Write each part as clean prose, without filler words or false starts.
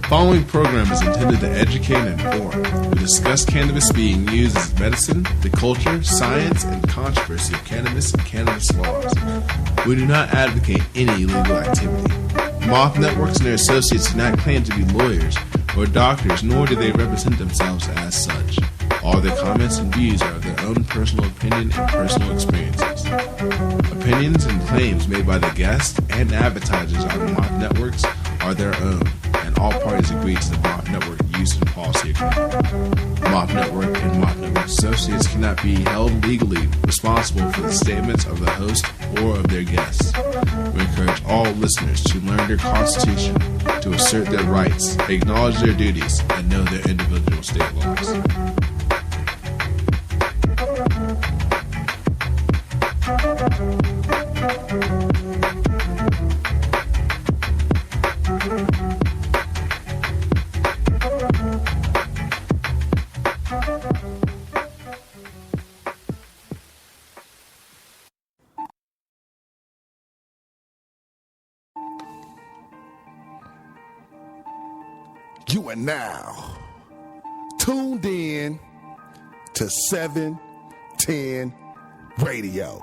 following program is intended to educate and inform. We discuss cannabis being used as medicine, the culture, science, and controversy of cannabis and cannabis laws. We do not advocate any illegal activity. Moth Networks and their associates do not claim to be lawyers or doctors, nor do they represent themselves as such. All their comments and views are of their own personal opinion and personal experiences. Opinions and claims made by the guests and advertisers on Moth Networks are their own, and all parties agree to the Moth Network use and policy agreement. Moth Network and Moth Network associates cannot be held legally responsible for the statements of the host or of their guests. We encourage all listeners to learn their constitution, to assert their rights, acknowledge their duties, and know their individual state laws. You are now tuned in to 710 Radio.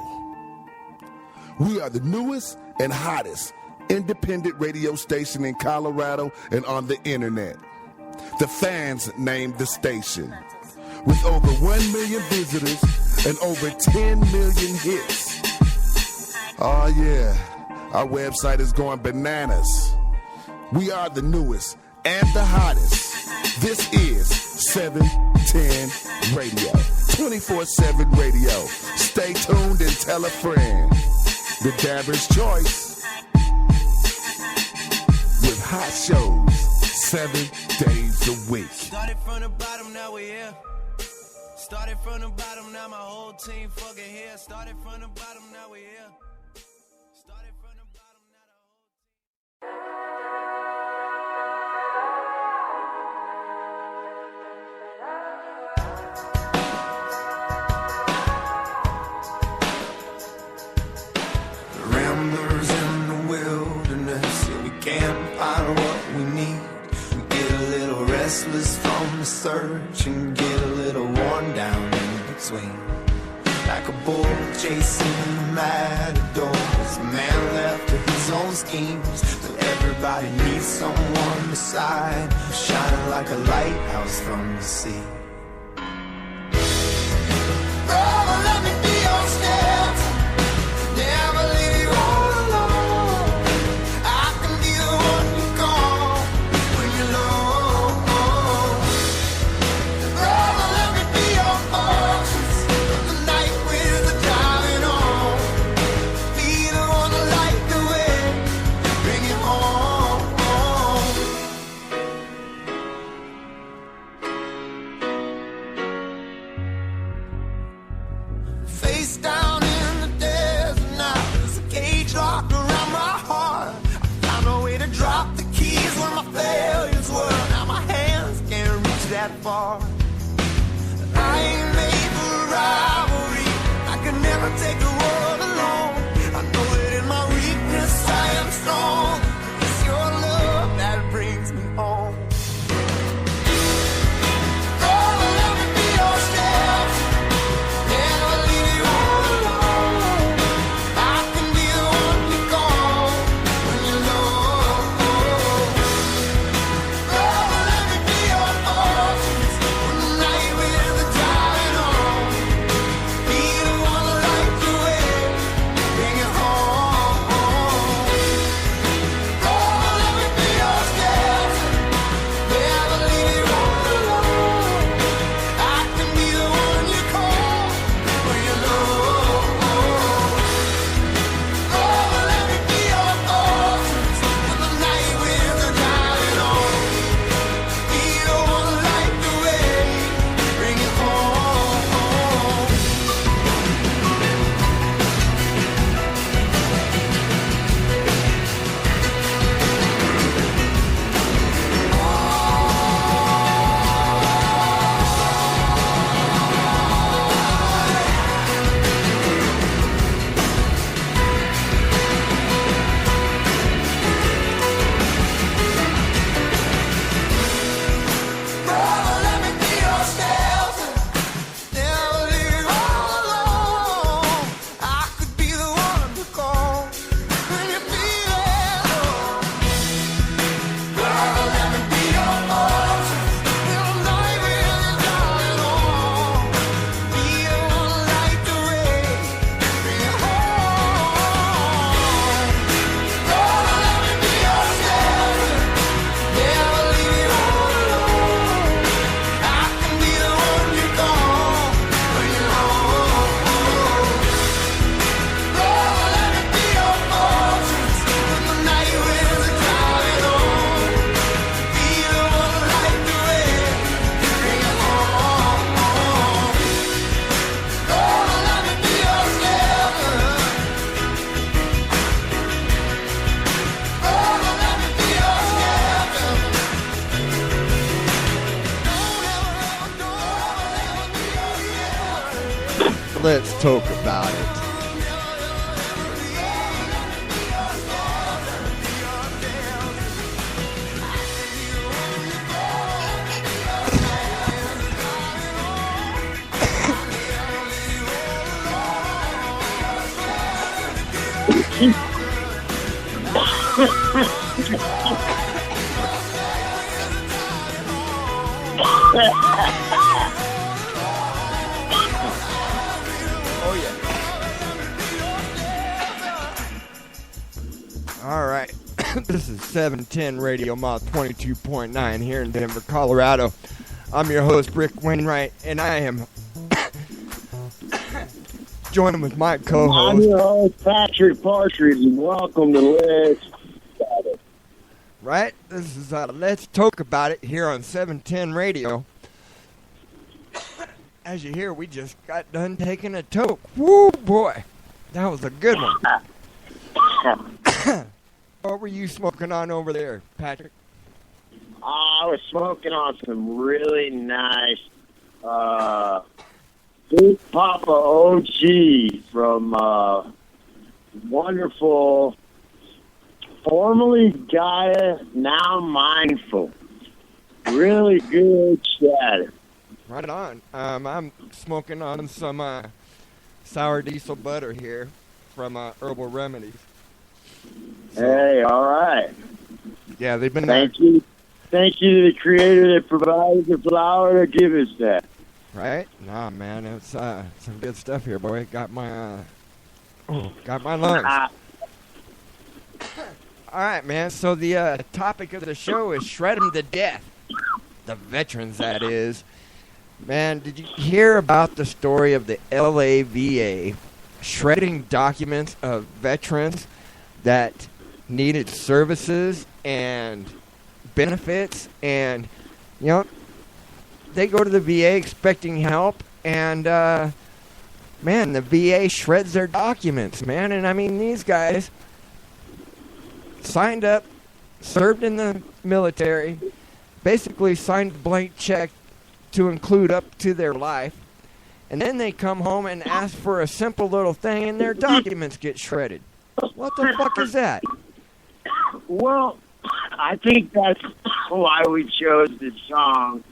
We are the newest and hottest independent radio station in Colorado and on the internet. The fans named the station. With over 1 million visitors and over 10 million hits. Oh yeah, our website is going bananas. We are the newest and the hottest. This is 710 Radio. 24/7 radio. Stay tuned and tell a friend. The Dabber's Choice. With hot shows 7 days a week. Started from the bottom, now we're here. Started from the bottom, now my whole team fucking here. Started from the bottom, now we're here. Started from the bottom, now the whole team. Ramblers in the wilderness, yeah, we can't find what we need. We get a little restless from the search and get a little worn down in between. Like a bull chasing the matadors, a man left to his own schemes. But everybody needs someone beside, shining like a lighthouse from the sea. Brother, let me be your steps. Never leave you all alone. I can be the one you call when you're low. Brother, let me be your fortress. The night with the driving on. Be the one to light the way. Bring it home. let's talk about it. All right, this is 710 Radio Mile 22.9 here in Denver, Colorado. I'm your host, Rick Wainwright, and I am joining with my I'm co-host. your host, Patrick Partridge, and welcome to Let's Talk About It. Right, this is Let's Talk About It here on 710 Radio. As you hear, we just got done taking a toke. Woo, boy, that was a good one. What were you smoking on over there, Patrick? I was smoking on some really nice Big Papa OG from wonderful, formerly Gaia, now Mindful. Really good shatter. Right on. I'm smoking on some sour diesel butter here from Herbal Remedies. So, Hey, all right. yeah, they've been Thank you. Thank you to the creator that provided the flower to give us that. right. Nah, man, it's some good stuff here, boy. Got my lungs. All right, man. So the topic of the show is shred 'em to death. The veterans, that is. Man, did you hear about the story of the LAVA shredding documents of veterans that needed services and benefits? And, you know, they go to the VA expecting help, and, man, the VA shreds their documents, man. And, I mean, these guys signed up, served in the military, basically signed a blank check to include up to their life, and then they come home and ask for a simple little thing, and their documents get shredded. What the fuck is that? Well, I think that's why we chose this song.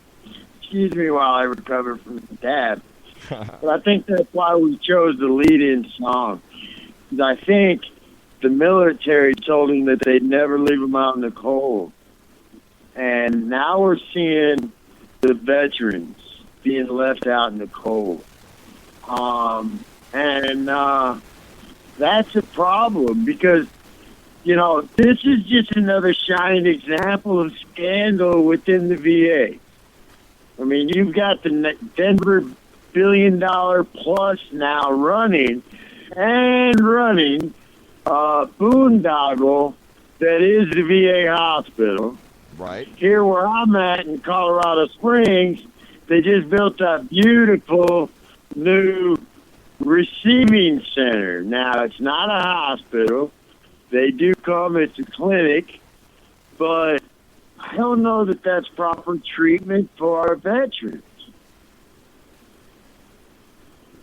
Excuse me while I recover from the dab. But I think that's why we chose the lead-in song. 'Cause I think the military told him that they'd never leave him out in the cold. And now we're seeing the veterans being left out in the cold. That's a problem because, you know, this is just another shining example of scandal within the VA. I mean, you've got the Denver $1 billion plus now running boondoggle that is the VA hospital. Right. Here where I'm at in Colorado Springs, they just built a beautiful new receiving center. Now, it's not a hospital. They do come, it's a clinic, but I don't know that that's proper treatment for our veterans.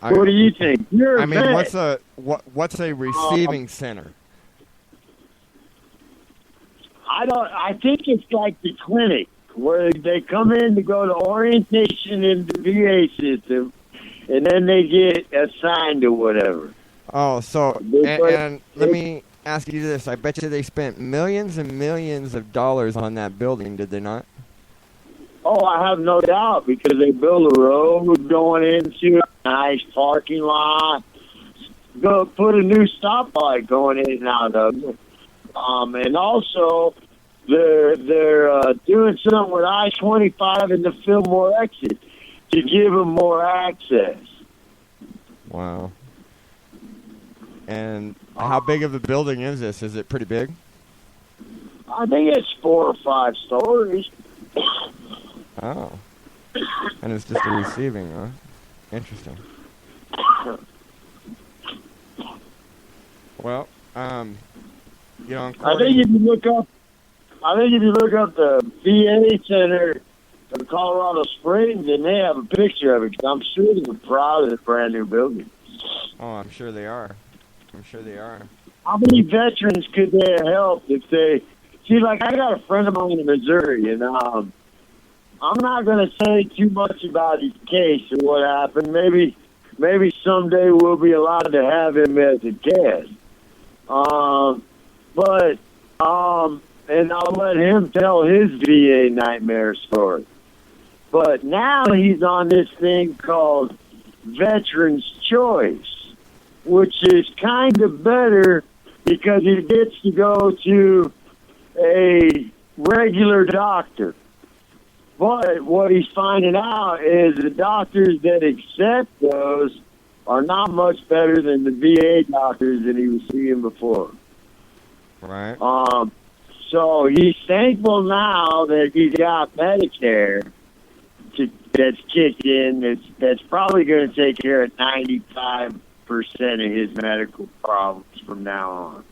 What do you think? You're a I mean, vet. what's a receiving center? I think it's like the clinic where they come in to go to orientation in the VA system, and then they get assigned to whatever. Oh, so and let me ask you this: I bet you they spent millions and millions of dollars on that building, did they not? Oh, I have no doubt because they built a road going into a nice parking lot. Go put a new stoplight going in and out of it. And also, they're doing something with I-25 and the Fillmore exit to give them more access. Wow. And how big of a building is this? Is it pretty big? I think it's 4 or 5 stories. Oh. And it's just a receiving, huh? Interesting. Well, you know, I think if you look up the VA Center in Colorado Springs, and they have a picture of it, 'cause I'm sure they're proud of the brand new building. Oh, I'm sure they are. I'm sure they are. How many veterans could they have helped if they... See, like, I got a friend of mine in Missouri, and I'm not going to say too much about his case or what happened. Maybe someday we'll be allowed to have him as a guest. And I'll let him tell his VA nightmare story. But now he's on this thing called Veterans Choice, which is kind of better because he gets to go to a regular doctor. But what he's finding out is the doctors that accept those are not much better than the VA doctors that he was seeing before. Right. So he's thankful now that he's got Medicare that's kicked in. That's probably going to take care of 95% of his medical problems from now on.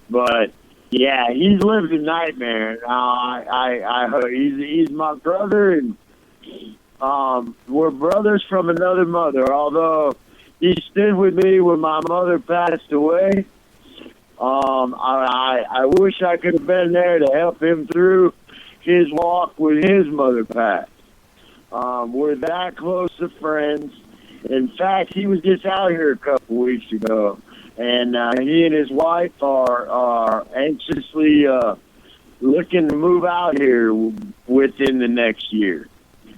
But yeah, he's lived a nightmare. I heard he's my brother, and we're brothers from another mother. Although he stood with me when my mother passed away. I wish I could have been there to help him through his walk when his mother passed. We're that close to friends. In fact, he was just out here a couple weeks ago, and he and his wife are anxiously looking to move out here within the next year.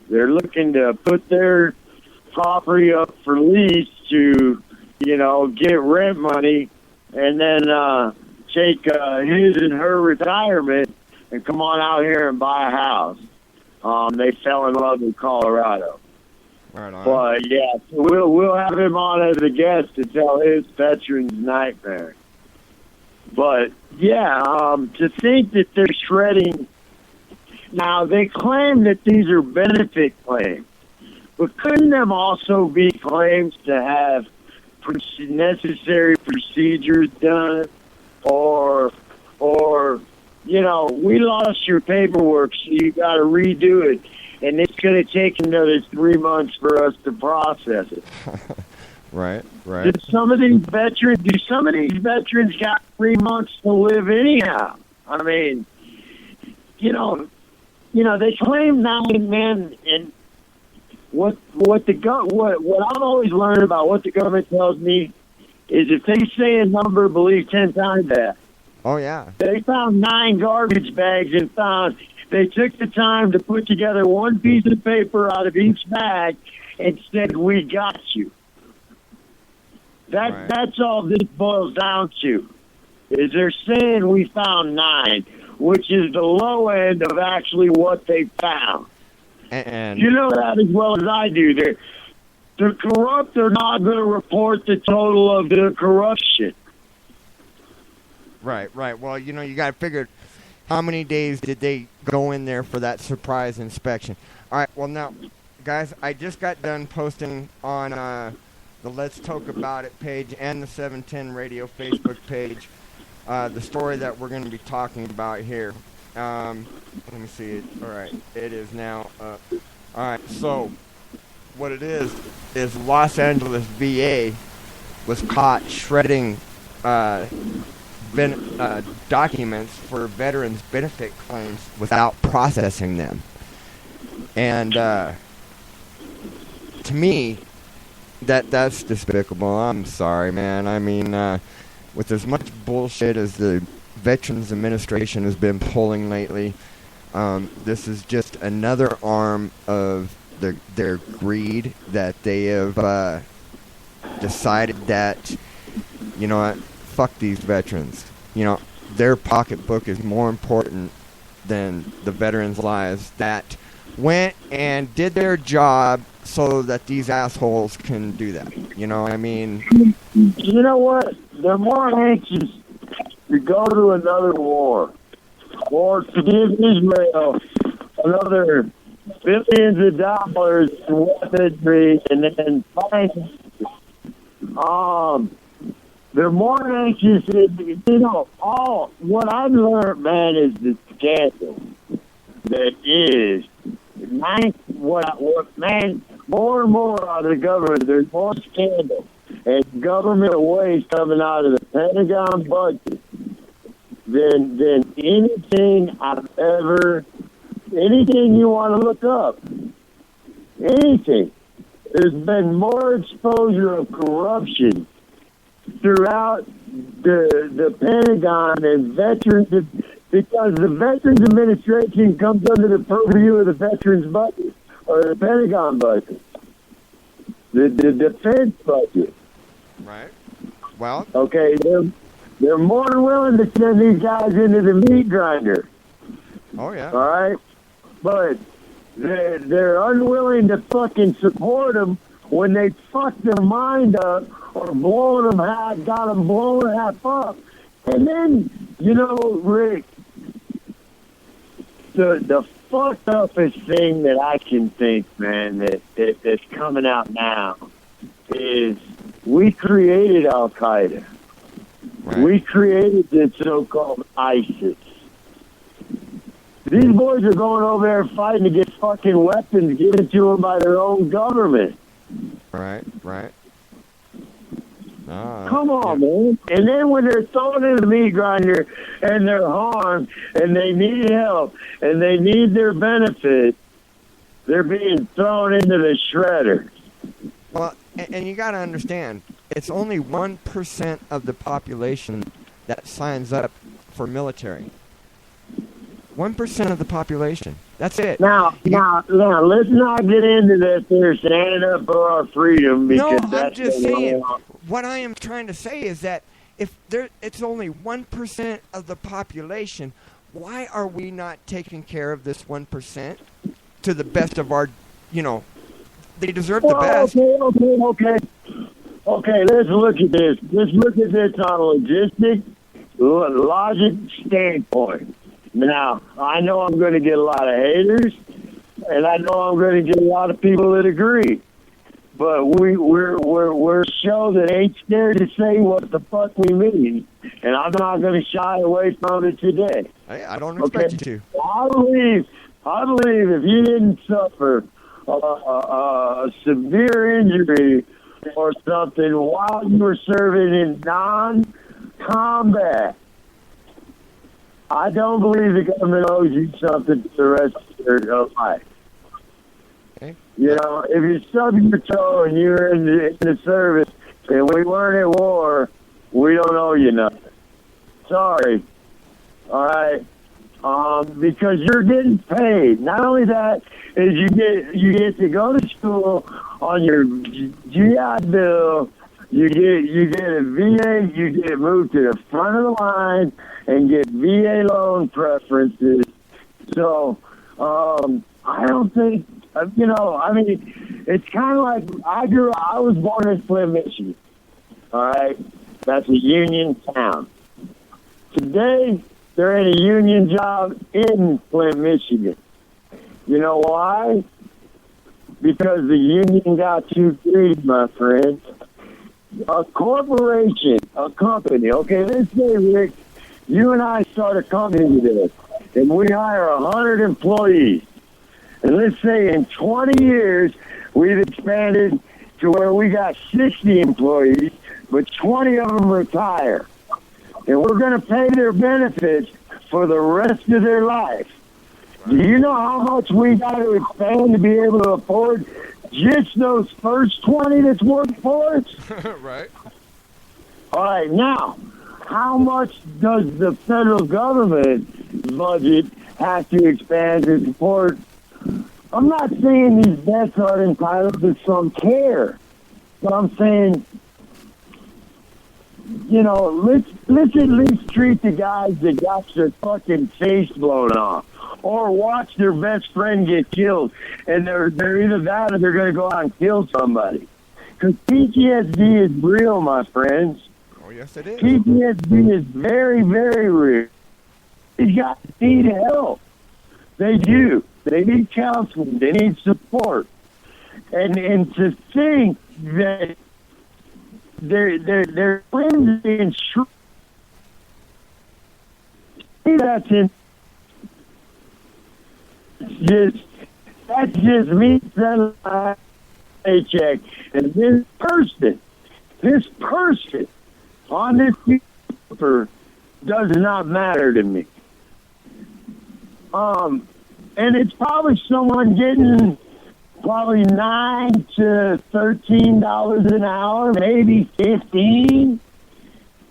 They're looking to put their property up for lease to, get rent money, and then take his and her retirement and come on out here and buy a house. They fell in love with Colorado. Right on. But yeah, so we'll have him on as a guest to tell his veterans nightmare. But yeah, to think that they're shredding. Now they claim that these are benefit claims, but couldn't them also be claims to have necessary procedures done, or we lost your paperwork, so you got to redo it, and it's going to take another 3 months for us to process it. Right. Do some of these veterans got 3 months to live anyhow? I mean, they claim now, man, and what I've always learned about what the government tells me is if they say a number, believe 10 times that. Oh, yeah. They found 9 garbage bags and they took the time to put together one piece of paper out of each bag and said, "We got you." That's all this boils down to. Is they're saying we found 9, which is the low end of actually what they found. And you know that as well as I do. They're corrupt. They're not going to report the total of their corruption. Right. Well, you got to figure how many days did they go in there for that surprise inspection. All right, well, now, guys, I just got done posting on the Let's Talk About It page and the 710 Radio Facebook page the story that we're going to be talking about here. Let me see it. All right, it is now up. All right, so what it is Los Angeles VA was caught shredding documents for veterans' benefit claims without processing them. And to me, that's despicable. I'm sorry, man. I mean, with as much bullshit as the Veterans Administration has been pulling lately, this is just another arm of their greed that they have decided that, you know what, fuck these veterans. Their pocketbook is more important than the veterans' lives that went and did their job so that these assholes can do that. You know what I mean? You know what? They're more anxious to go to another war or to give Israel another billions of dollars in weaponry and then find they're more anxious. All what I've learned, man, is the scandal that is. More and more out of the government, there's more scandal. and government waste coming out of the Pentagon budget than anything anything you want to look up. Anything. There's been more exposure of corruption throughout the Pentagon and veterans, because the Veterans Administration comes under the purview of the Veterans budget or the Pentagon budget, the defense budget. Right. Well, Okay, they're more than willing to send these guys into the meat grinder. oh yeah. All right, but they're unwilling to fucking support them when they fuck their mind up or got them blown half up. And then, Rick, the fucked uppest thing that I can think, man, that's coming out now is we created Al Qaeda. Right. We created the so-called ISIS. These boys are going over there fighting to get fucking weapons given to them by their own government. Right. Come on, man. And then when they're thrown in the meat grinder and they're harmed and they need help and they need their benefit, they're being thrown into the shredder. Well, and you got to understand, it's only 1% of the population that signs up for military. 1% of the population. That's it. Now, let's not get into this. They're standing up for our freedom No, because I'm that's just the saying. law. What I am trying to say is that if it's only 1% of the population, why are we not taking care of this 1% to the best of our, they deserve the best. Okay, let's look at this. Let's look at this on a logistic, logic standpoint. Now, I know I'm going to get a lot of haters, and I know I'm going to get a lot of people that agree. But we're a show that ain't scared to say what the fuck we mean, and I'm not going to shy away from it today. I don't expect you to. I believe if you didn't suffer a severe injury or something while you were serving in non-combat, I don't believe the government owes you something for the rest of your life. Okay. If you stub your toe and you're in the service and we weren't at war, we don't owe you nothing. Sorry. All right. Because you're getting paid. Not only that, is you get to go to school on your GI Bill. You get a VA. You get moved to the front of the line and get VA loan preferences. So I don't think it's kind of like I was born in Flint, Michigan. All right, that's a union town. Today, they're in a union job in Flint, Michigan. You know why? Because the union got too greedy, my friend. A corporation, a company, okay, let's say, Rick, you and I start a company today, and we hire 100 employees. And let's say in 20 years, we've expanded to where we got 60 employees, but 20 of them retire. And we're going to pay their benefits for the rest of their life. Do you know how much we got to expand to be able to afford just those first 20 that's working for us? Right. All right, now, how much does the federal government budget have to expand to support? I'm not saying these vets aren't entitled to some care, but I'm saying, let's at least treat the guys that got their fucking face blown off, or watch their best friend get killed, and they're either that or they're going to go out and kill somebody. Because PTSD is real, my friends. Oh, yes, it is. PTSD is very, very real. These guys need help. They do. They need counseling. They need support. And to think that they're flimsy and that's just me sending my paycheck, and this person This person on this piece of paper does not matter to me. And it's probably someone getting probably $9 to $13 an hour, maybe 15,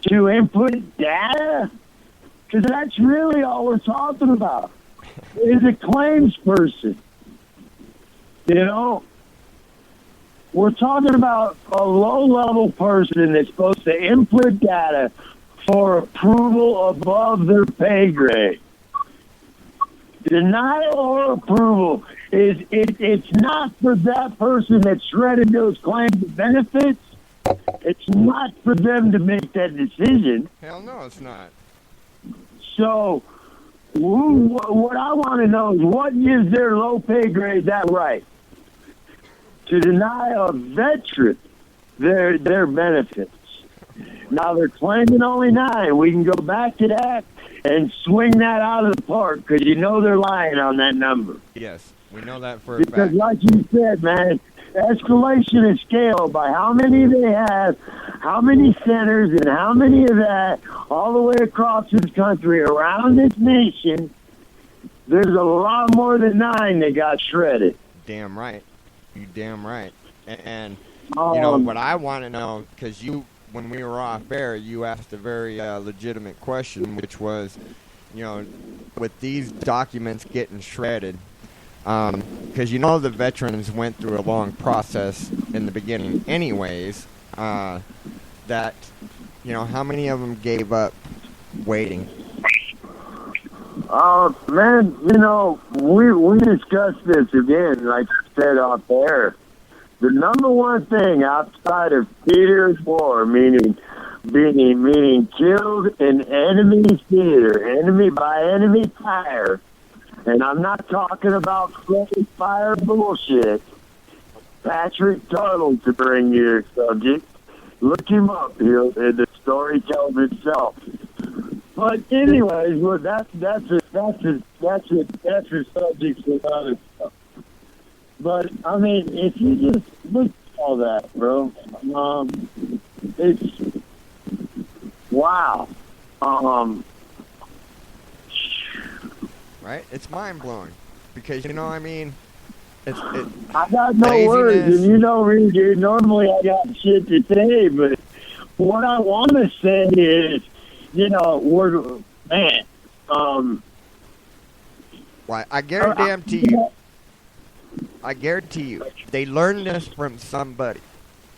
to input data, because that's really all we're talking about. Is a claims person. You know, we're talking about a low-level person that's supposed to input data for approval above their pay grade. Denial or approval it's not for that person that shredded those claims of benefits. It's not for them to make that decision. Hell no, it's not. So, what I want to know is what gives their low pay grade that right to deny a veteran their benefits. Now they're claiming only 9. We can go back to that and swing that out of the park because you know they're lying on that number. Yes, we know that for a Because fact. like you said, man, escalation is scaled by how many they have, how many centers, and how many of that all the way across this country, around this nation. There's a lot more than 9 that got shredded. Damn right. You damn right. And you know, what I want to know, because when we were off air, you asked a very legitimate question, which was, you know, with these documents getting shredded, because you know the veterans went through a long process in the beginning anyways, that, you know, how many of them gave up waiting? Man, you know, we discussed this again, like I said off air. The number one thing outside of theater's war, meaning killed in enemy theater, enemy by enemy fire, and I'm not talking about friendly fire bullshit. Patrick Tuttle, to bring your subject, look him up. The story tells itself. But anyways, well, that's a subject for other stuff. But I mean, if you just look at all that, bro, it's wow. Right? It's mind blowing because, you know, I mean, I got no words, and you know, Reed, normally I got shit to say, but what I want to say is, you know, why, I guarantee you, they learned this from somebody,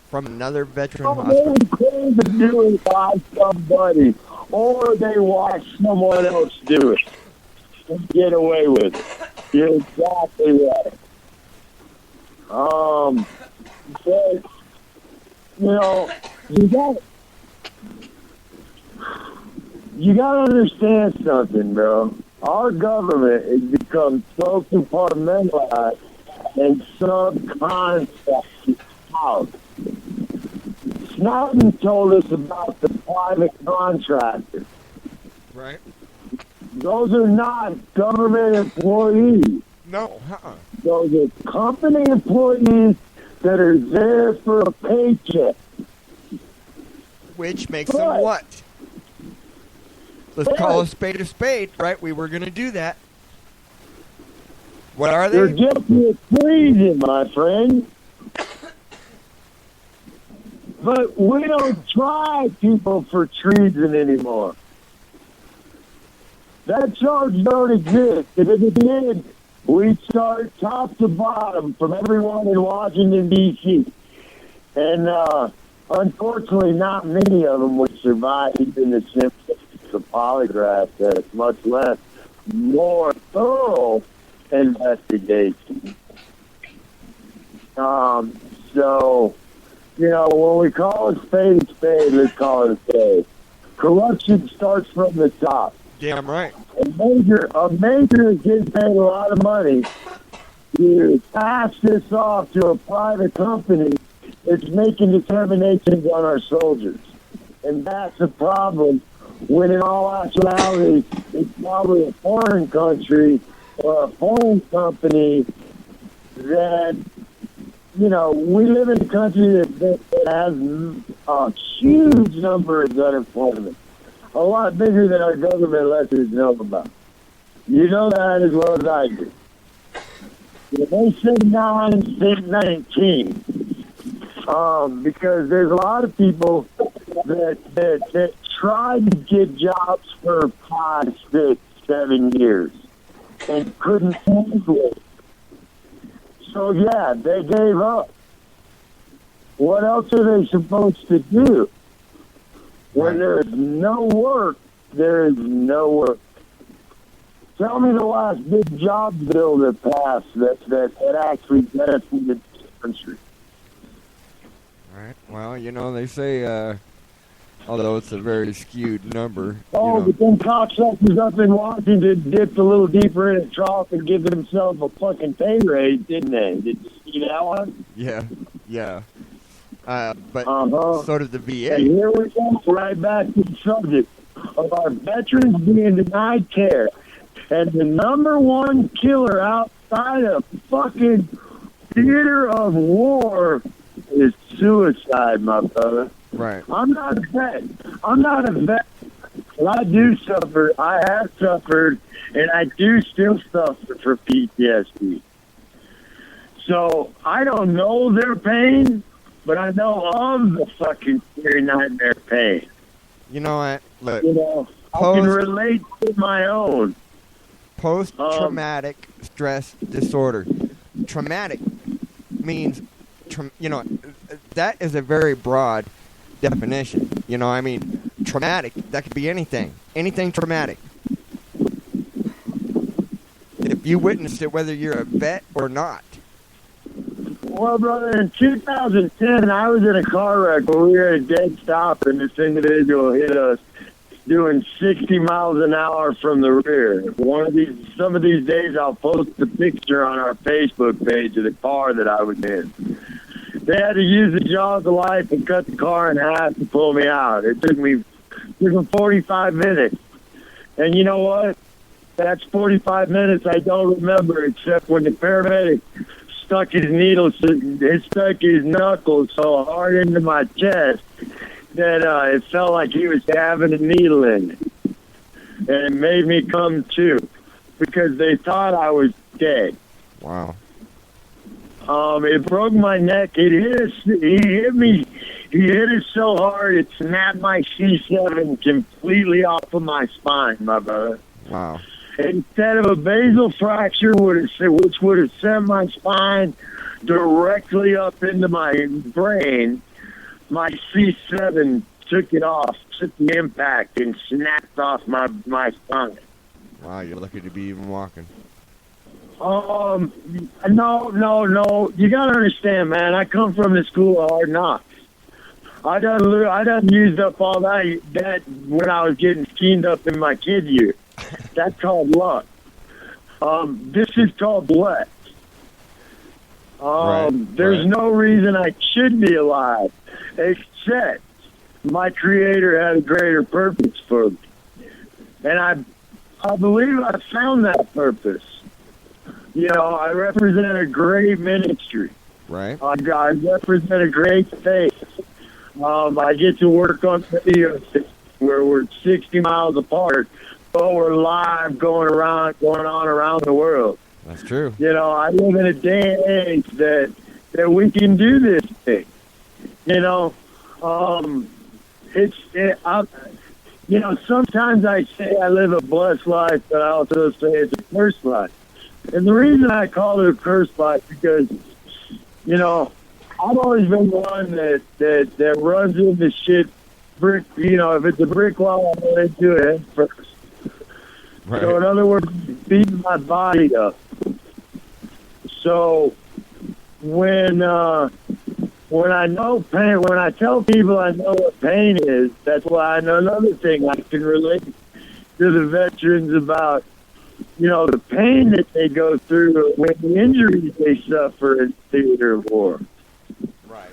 from another veteran hospital. They claim to do it by somebody, or they watch someone else do it and get away with it. You're exactly right. But, you know, you got to understand something, bro. Our government has become so compartmentalized and subcontracted out. Snowden told us about the private contractors. Right? Those are not government employees. No, Those are company employees that are there for a paycheck. Which makes them what? Let's call a spade, right? We were going to do that. What are they? They're guilty of treason, my friend. But we don't try people for treason anymore. That charge don't exist. If it did, we'd start top to bottom from everyone in Washington, D.C. And unfortunately, not many of them would survive even the simplest of polygraph tests, much less more thorough investigation. So, you know, when we call a spade, let's call it a spade. Corruption starts from the top. Damn right. A major is getting paid a lot of money to pass this off to a private company that's making determinations on our soldiers. And that's a problem when in all actuality it's probably a foreign country or a foreign company that, we live in a country that has a huge number of unemployment. A lot bigger than our government lets us know about. You know that as well as I do. They said 9, say 19. Because there's a lot of people that tried to get jobs for 5, 6, 7 years and couldn't handle it. So yeah, they gave up. What else are they supposed to do? When there's no work, there is no work. Tell me the last big job bill that passed that actually benefited the country. All right. Well, they say, although it's a very skewed number. But them cocksuckers up in Washington dipped a little deeper in a trough and give themselves a fucking pay raise, didn't they? Did you see that one? Yeah. But Uh-huh. so did the VA. And here we go, right back to the subject of our veterans being denied care. And the number one killer outside of fucking theater of war is suicide, my brother. Right. I'm not a vet. But I do suffer. I have suffered, and I do still suffer from PTSD. So I don't know their pain, but I know of the fucking scary nightmare pain. You know what? Look. I can relate to my own. Post-traumatic stress disorder. Traumatic means, that is a very broad definition. Traumatic, that could be anything. Anything traumatic. If you witnessed it, whether you're a vet or not. Well, brother, in 2010, I was in a car wreck where we were at a dead stop, and this individual hit us doing 60 miles an hour from the rear. Some of these days, I'll post the picture on our Facebook page of the car that I was in. They had to use the jaws of life and cut the car in half to pull me out. It took them 45 minutes. And you know what? That's 45 minutes I don't remember, except when the paramedic stuck his knuckles so hard into my chest that it felt like he was having a needle in it. And it made me come to, because they thought I was dead. Wow. It broke my neck. He hit me. He hit it so hard it snapped my C7 completely off of my spine, my brother. Wow. Instead of a basal fracture, which would have sent my spine directly up into my brain, my C7 took it off, took the impact, and snapped off my spine. Wow, you're lucky to be even walking. No. You gotta understand, man. I come from the school of hard knocks. I done used up all that when I was getting skinned up in my kid year. That's called luck. This is called bless. There's no reason I should be alive, except my Creator had a greater purpose for me. And I believe I found that purpose. I represent a great ministry. Right. I represent a great faith. I get to work on radio where we're 60 miles apart, but we're live going on around the world. That's true. I live in a day and age that we can do this thing. Sometimes I say I live a blessed life, but I also say it's a cursed life. And the reason I call it a cursed life because, I've always been one that runs into shit brick. If it's a brick wall, I'm going to do it head first. Right. So in other words, beating my body up. So when I know pain, when I tell people I know what pain is, that's why I know another thing I can relate to the veterans about, the pain that they go through when the injuries they suffer in theater of war. Right.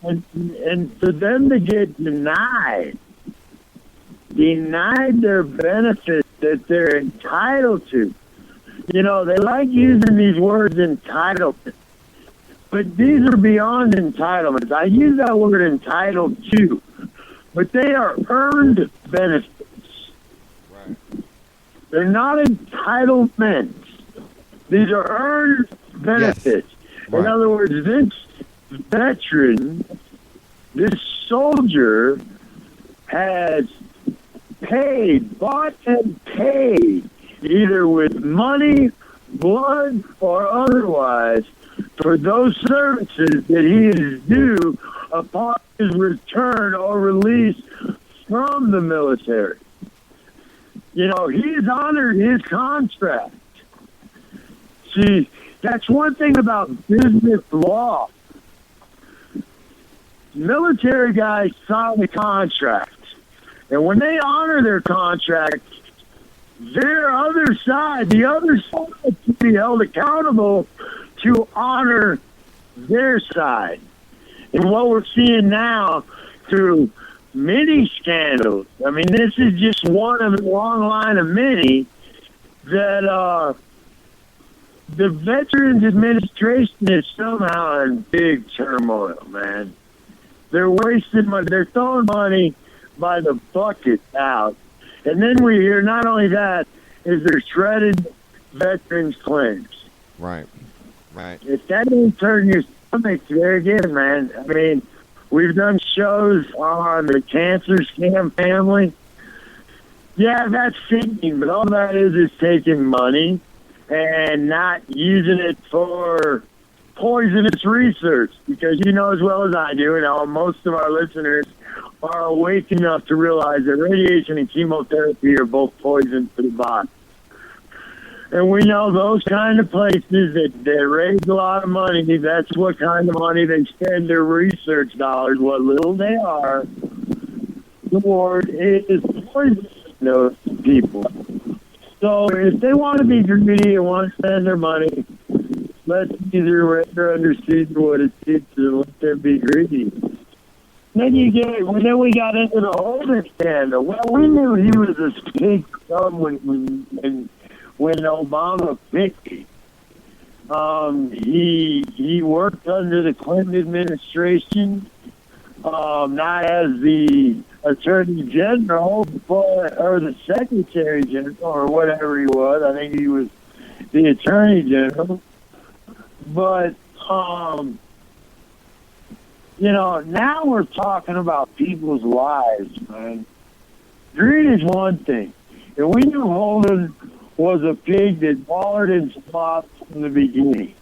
And for them to get denied their benefits that they're entitled to. They like using these words entitlement. But these are beyond entitlements. I use that word entitled too, but they are earned benefits. Right. They're not entitlements. These are earned benefits. Yes. Right. In other words, this veteran, this soldier has paid, bought and paid, either with money, blood, or otherwise, for those services that he is due upon his return or release from the military. You know, he's honored his contract. See, that's one thing about business law. Military guys sign a contract, and when they honor their contract, the other side can be held accountable to honor their side. And what we're seeing now through many scandals, I mean, this is just one of a long line of many, that the Veterans Administration is somehow in big turmoil, man. They're wasting money. They're throwing money by the bucket out. And then we hear not only that, is they're shredded veterans claims. Right. Right. If that didn't turn your stomach, there again, man. I mean, we've done shows on the cancer scam family. Yeah, that's sickening, but all that is taking money and not using it for poisonous research. Because you know as well as I do, and most of our listeners are awake enough to realize that radiation and chemotherapy are both poison for the body. And we know those kind of places that raise a lot of money, that's what kind of money they spend their research dollars, what little they are, toward is poisoning those people. So if they want to be greedy and want to spend their money, let's either render under siege what it is to let them be greedy. Then we got into the Holden scandal. Well, we knew he was a big son when Obama picked him. He worked under the Clinton administration, not as the Attorney General, or the Secretary General, or whatever he was. I think he was the Attorney General. But, you know, now we're talking about people's lives, man. Greed is one thing. And we knew Holden was a pig that wallered in spots from the beginning.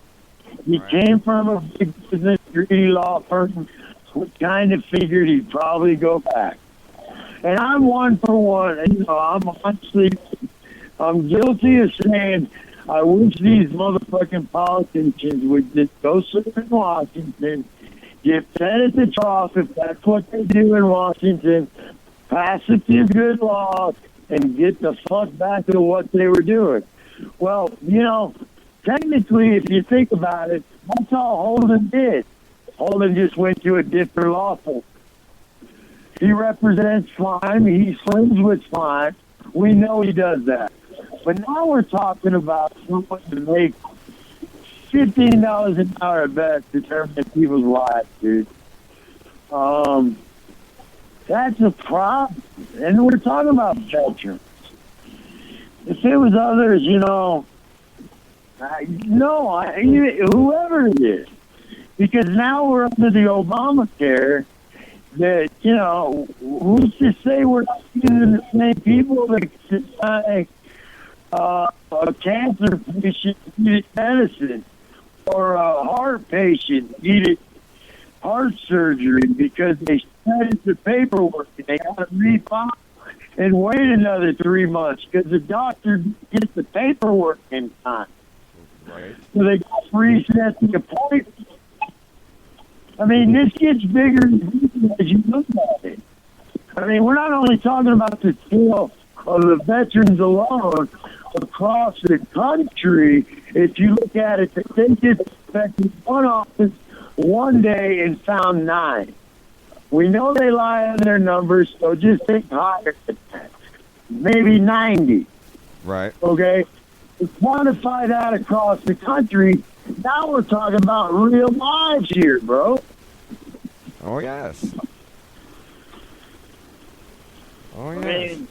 He came from a big business, greedy law firm, which kind of figured he'd probably go back. And I'm one for one. And, you know, I'm guilty of saying I wish these motherfucking politicians would just go sit in Washington, get fed at the trough if that's what they do in Washington, pass a few good laws, and get the fuck back to what they were doing. Well, you know, technically, if you think about it, that's all Holden did. Holden just went to a different law firm. He represents slime. He swims with slime. We know he does that. But now we're talking about someone to make $15 an hour at best to terminate people's lives, dude. That's a problem. And we're talking about veterans. If it was others, you know, whoever it is. Because now we're under the Obamacare that, you know, who's to say we're not using the same people that say a cancer patient needed medicine or a heart patient needed heart surgery because they started the paperwork and they got to refile and wait another 3 months because the doctor gets the paperwork in time. Right. So they got to reset the appointment. I mean, this gets bigger as you look at it. I mean, we're not only talking about the scale of the veterans alone across the country. If you look at it, they just inspected one office one day and found 9. We know they lie on their numbers, so just think higher than that. Maybe 90. Right. Okay? To quantify that across the country, Now we're talking about real lives here, bro. Oh, yes. Oh, I yes. mean,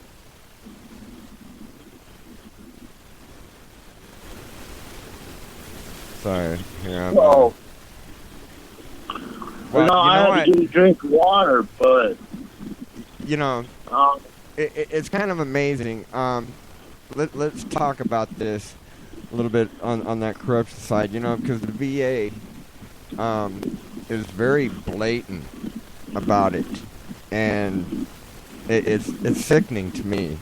Sorry. Here, I'm, well, well, no, I you had to get a drink of water, but know, um, it's kind of amazing. Let's talk about this a little bit on that corruption side, because the VA is very blatant about it, and it's sickening to me.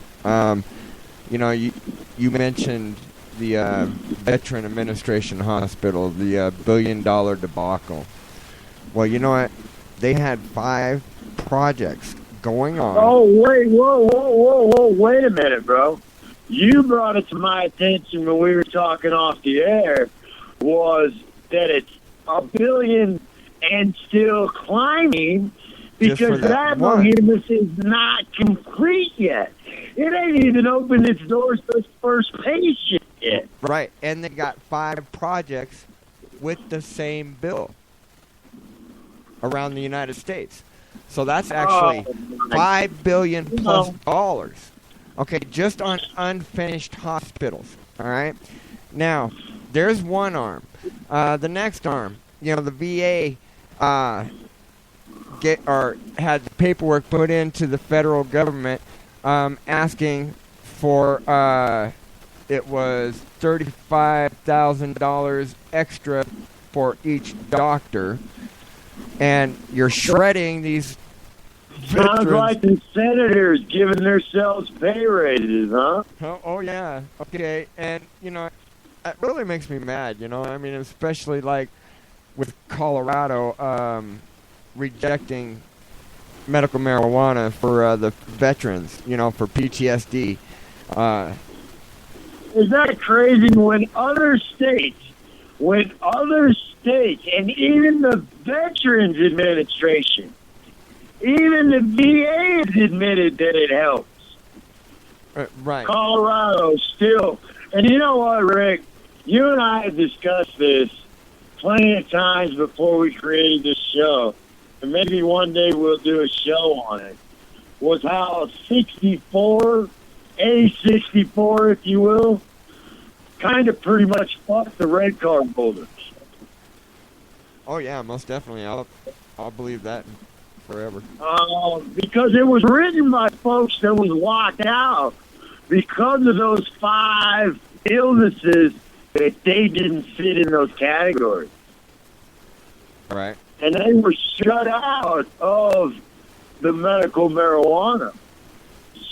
You mentioned the Veteran Administration Hospital, the $1 billion debacle. Well, you know what? They had 5 projects going on. oh, wait, whoa, wait a minute, bro. You brought it to my attention when we were talking off the air, was that it's $1 billion and still climbing Just for because that that one. behemoth is not complete yet. It ain't even opened its doors to its first patient yet. Right, and they got 5 projects with the same bill around the United States. So that's actually $5 billion plus dollars. Okay, just on unfinished hospitals. All right. Now, there's one arm. The next arm, the VA had the paperwork put into the federal government asking for it was $35,000 extra for each doctor, and you're shredding these Sounds veterans. like the senators giving themselves pay raises, huh? Oh yeah, okay, and it really makes me mad. I mean, especially like with Colorado rejecting medical marijuana for the veterans, for PTSD. Is that crazy when other states, and even the Veterans Administration, even the VA has admitted that it helps. Right. Colorado still. And you know what, Rick? You and I have discussed this plenty of times before we created this show. And maybe one day we'll do a show on it. Was how 64, A64, if you will, kind of pretty much fucked the red card holders. Oh yeah, most definitely. I'll believe that forever. Because it was written by folks that was locked out because of those 5 illnesses that they didn't fit in those categories. Right. And they were shut out of the medical marijuana.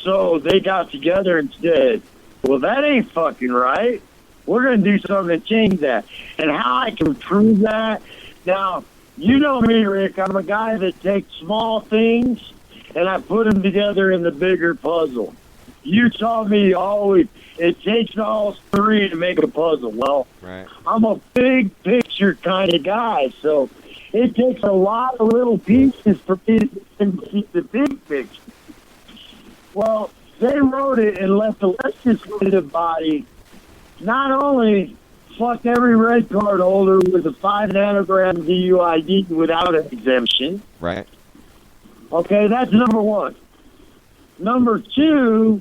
So they got together and said, well, that ain't fucking right. We're going to do something to change that. And how I can prove that? Now, you know me, Rick. I'm a guy that takes small things and I put them together in the bigger puzzle. You taught me always, it takes all 3 to make a puzzle. Well, Right. I'm a big picture kind of guy, so it takes a lot of little pieces for me to see the big picture. Well, they wrote it and let the legislative body not only fuck every red card holder with a 5 nanogram DUID without an exemption. Right. Okay, that's number 1. Number 2,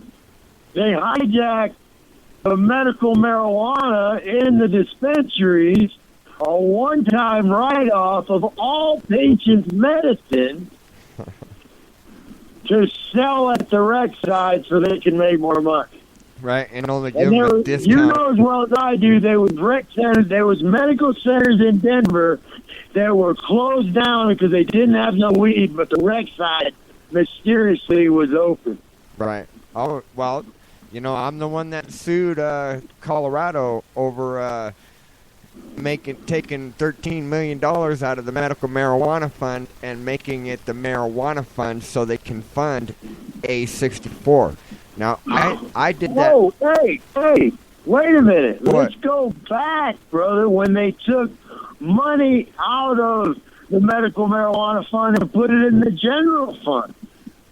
they hijacked the medical marijuana in the dispensaries, a one-time write-off of all patients' medicine to sell at the rec side so they can make more money. Right, and only give And them there a was, discount. you know as well as I do, there was rec centers, there was medical centers in Denver that were closed down because they didn't have no weed, but the rec side mysteriously was open. Right. Oh, well, I'm the one that sued Colorado over taking $13 million out of the medical marijuana fund and making it the marijuana fund so they can fund A64. Now, I did that. Whoa, hey, wait a minute. What? Let's go back, brother, when they took money out of the medical marijuana fund and put it in the general fund.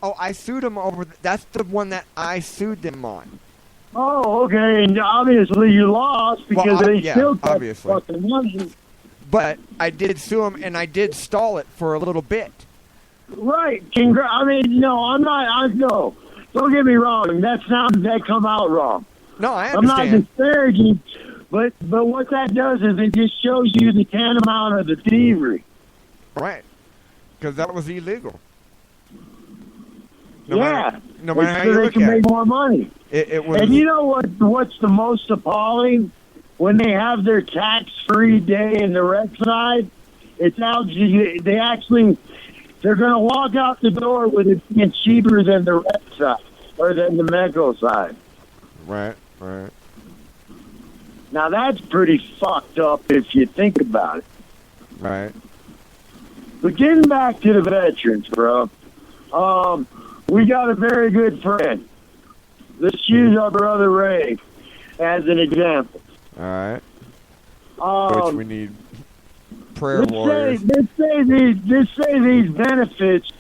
Oh, I sued them over. That's the one that I sued them on. Oh, okay. And obviously you lost because Well, they yeah, still got obviously. fucking money. But I did sue him, and I did stall it for a little bit. Right. I mean, no, I'm not. No. Don't get me wrong. That come out wrong. No, I I'm not understand. disparaging, but what that does is it just shows you the tantamount of the thievery. Right. Because that was illegal. Yeah. No matter how so you they look can at make it. more money. It was. And you know what's the most appalling? When they have their tax-free day in the rec side, it's out. They're going to walk out the door with it being cheaper than the rec side or than the medical side. Right. Now that's pretty fucked up if you think about it. Right. But getting back to the veterans, bro, we got a very good friend. Let's use our brother Ray as an example. All right. Which we need prayer let's warriors. say these benefits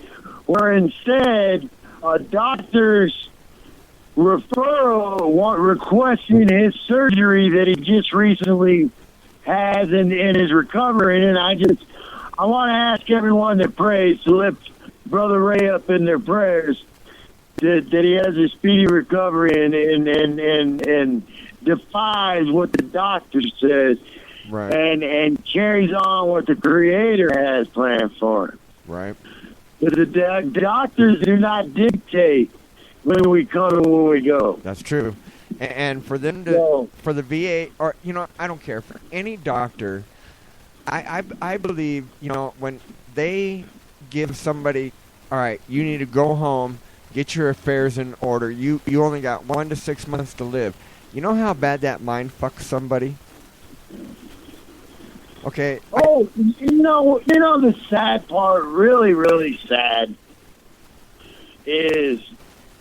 were instead a doctor's referral requesting his surgery that he just recently has and is recovering. And I want to ask everyone that prays to lift Brother Ray up in their prayers that he has a speedy recovery and defies what the doctor says. Right. And carries on what the Creator has planned for him. Right. But the doctors do not dictate when we come and when we go. That's true. And for them to, So- for the VA, or, I don't care, for any doctor, I believe, when they give somebody, all right, you need to go home, get your affairs in order, you only got 1 to 6 months to live. You know how bad that mind fucks somebody? Okay. Oh, the sad part, really, really sad, is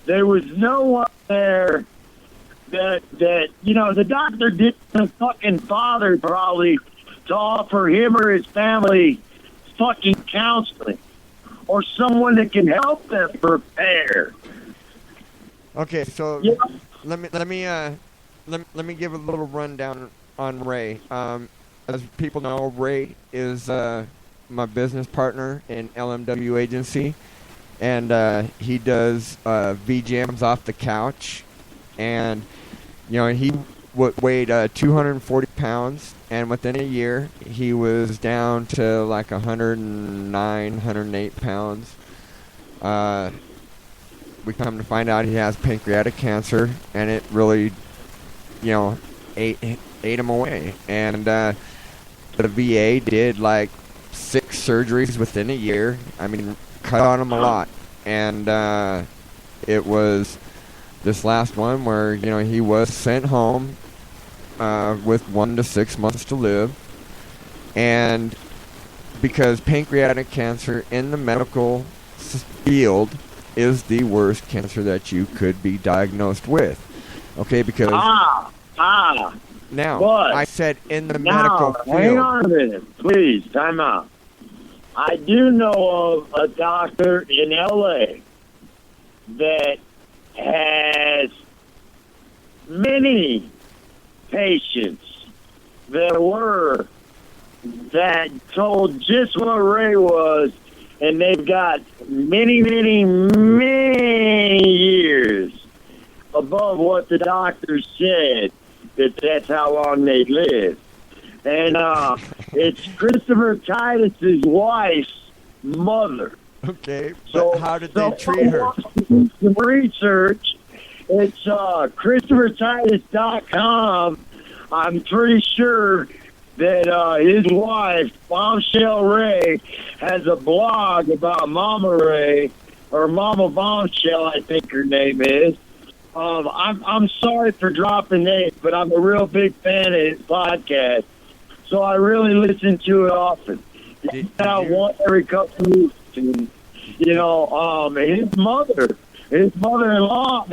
there was no one there that the doctor didn't fucking bother probably to offer him or his family fucking counseling or someone that can help them prepare. Okay, so Yeah. let me give a little rundown on Ray. As people know, Ray is my business partner in LMW Agency, and he does V-Jams off the couch, and he weighed 240 pounds, and within a year he was down to like 109, 108 pounds. We come to find out he has pancreatic cancer, and it really, ate him away. And the VA did like 6 surgeries within a year. I mean, cut on him a lot. And it was this last one where, he was sent home with 1 to 6 months to live. And because pancreatic cancer in the medical field is the worst cancer that you could be diagnosed with. Okay, because now But I said in the medical field. Hang on a minute, please. Time out. I do know of a doctor in L.A. that has many patients that told just what Ray was, and they've got many, many, many years above what the doctor said that's how long they live. And it's Christopher Titus's wife's mother. Okay, but So how did they treat her? Some research. It's ChristopherTitus.com. I'm pretty sure that his wife, Bombshell Ray, has a blog about Mama Ray, or Mama Bombshell, I think her name is. I'm sorry for dropping names, but I'm a real big fan of his podcast, so I really listen to it often. Did One every couple of weeks. And, his mother-in-law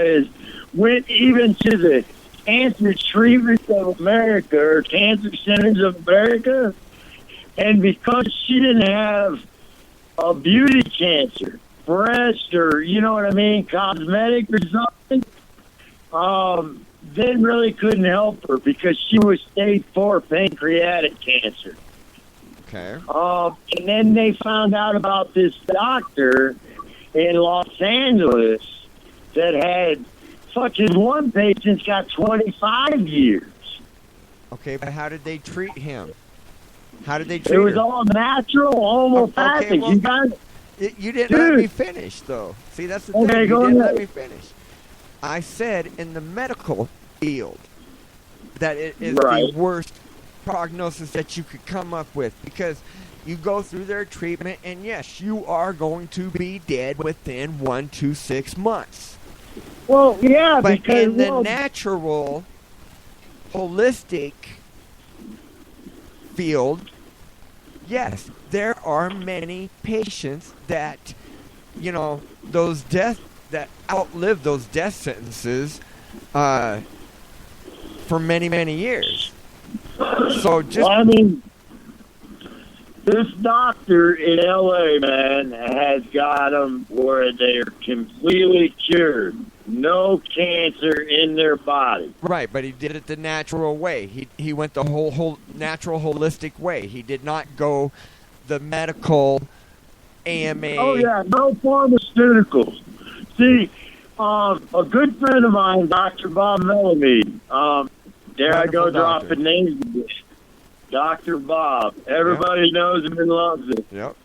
went even to the Cancer Treatment of America, or Cancer Centers of America, and because she didn't have a beauty cancer, breast, or cosmetic or something, they really couldn't help her because she was stage 4 pancreatic cancer. Okay. And then they found out about this doctor in Los Angeles that had fucking one patient's got 25 years. Okay, but how did they treat him? How did they It treat was her? all natural, homeopathic. Okay, well, You guys, You didn't let Dude. me finish, though. See, that's the Okay, thing. You go didn't ahead. let me finish. I said in the medical field that it is Right. the worst prognosis that you could come up with because you go through their treatment, and yes, you are going to be dead within 1 to 6 months. well, yeah, But because in the well, natural, holistic field, yes, there are many patients that, you know, those death that outlive those death sentences for many, many years. So just well, I mean, this doctor in L.A., man, has got them where they're completely cured. No cancer in their body. right, but he did it the natural way. He went the whole natural holistic way. He did not go the medical AMA. Oh, yeah, no pharmaceuticals. See, a good friend of mine, Dr. Bob Melamede, there I go Wonderful doctor. dropping names again. Dr. Bob. Everybody knows him and loves him. Yep.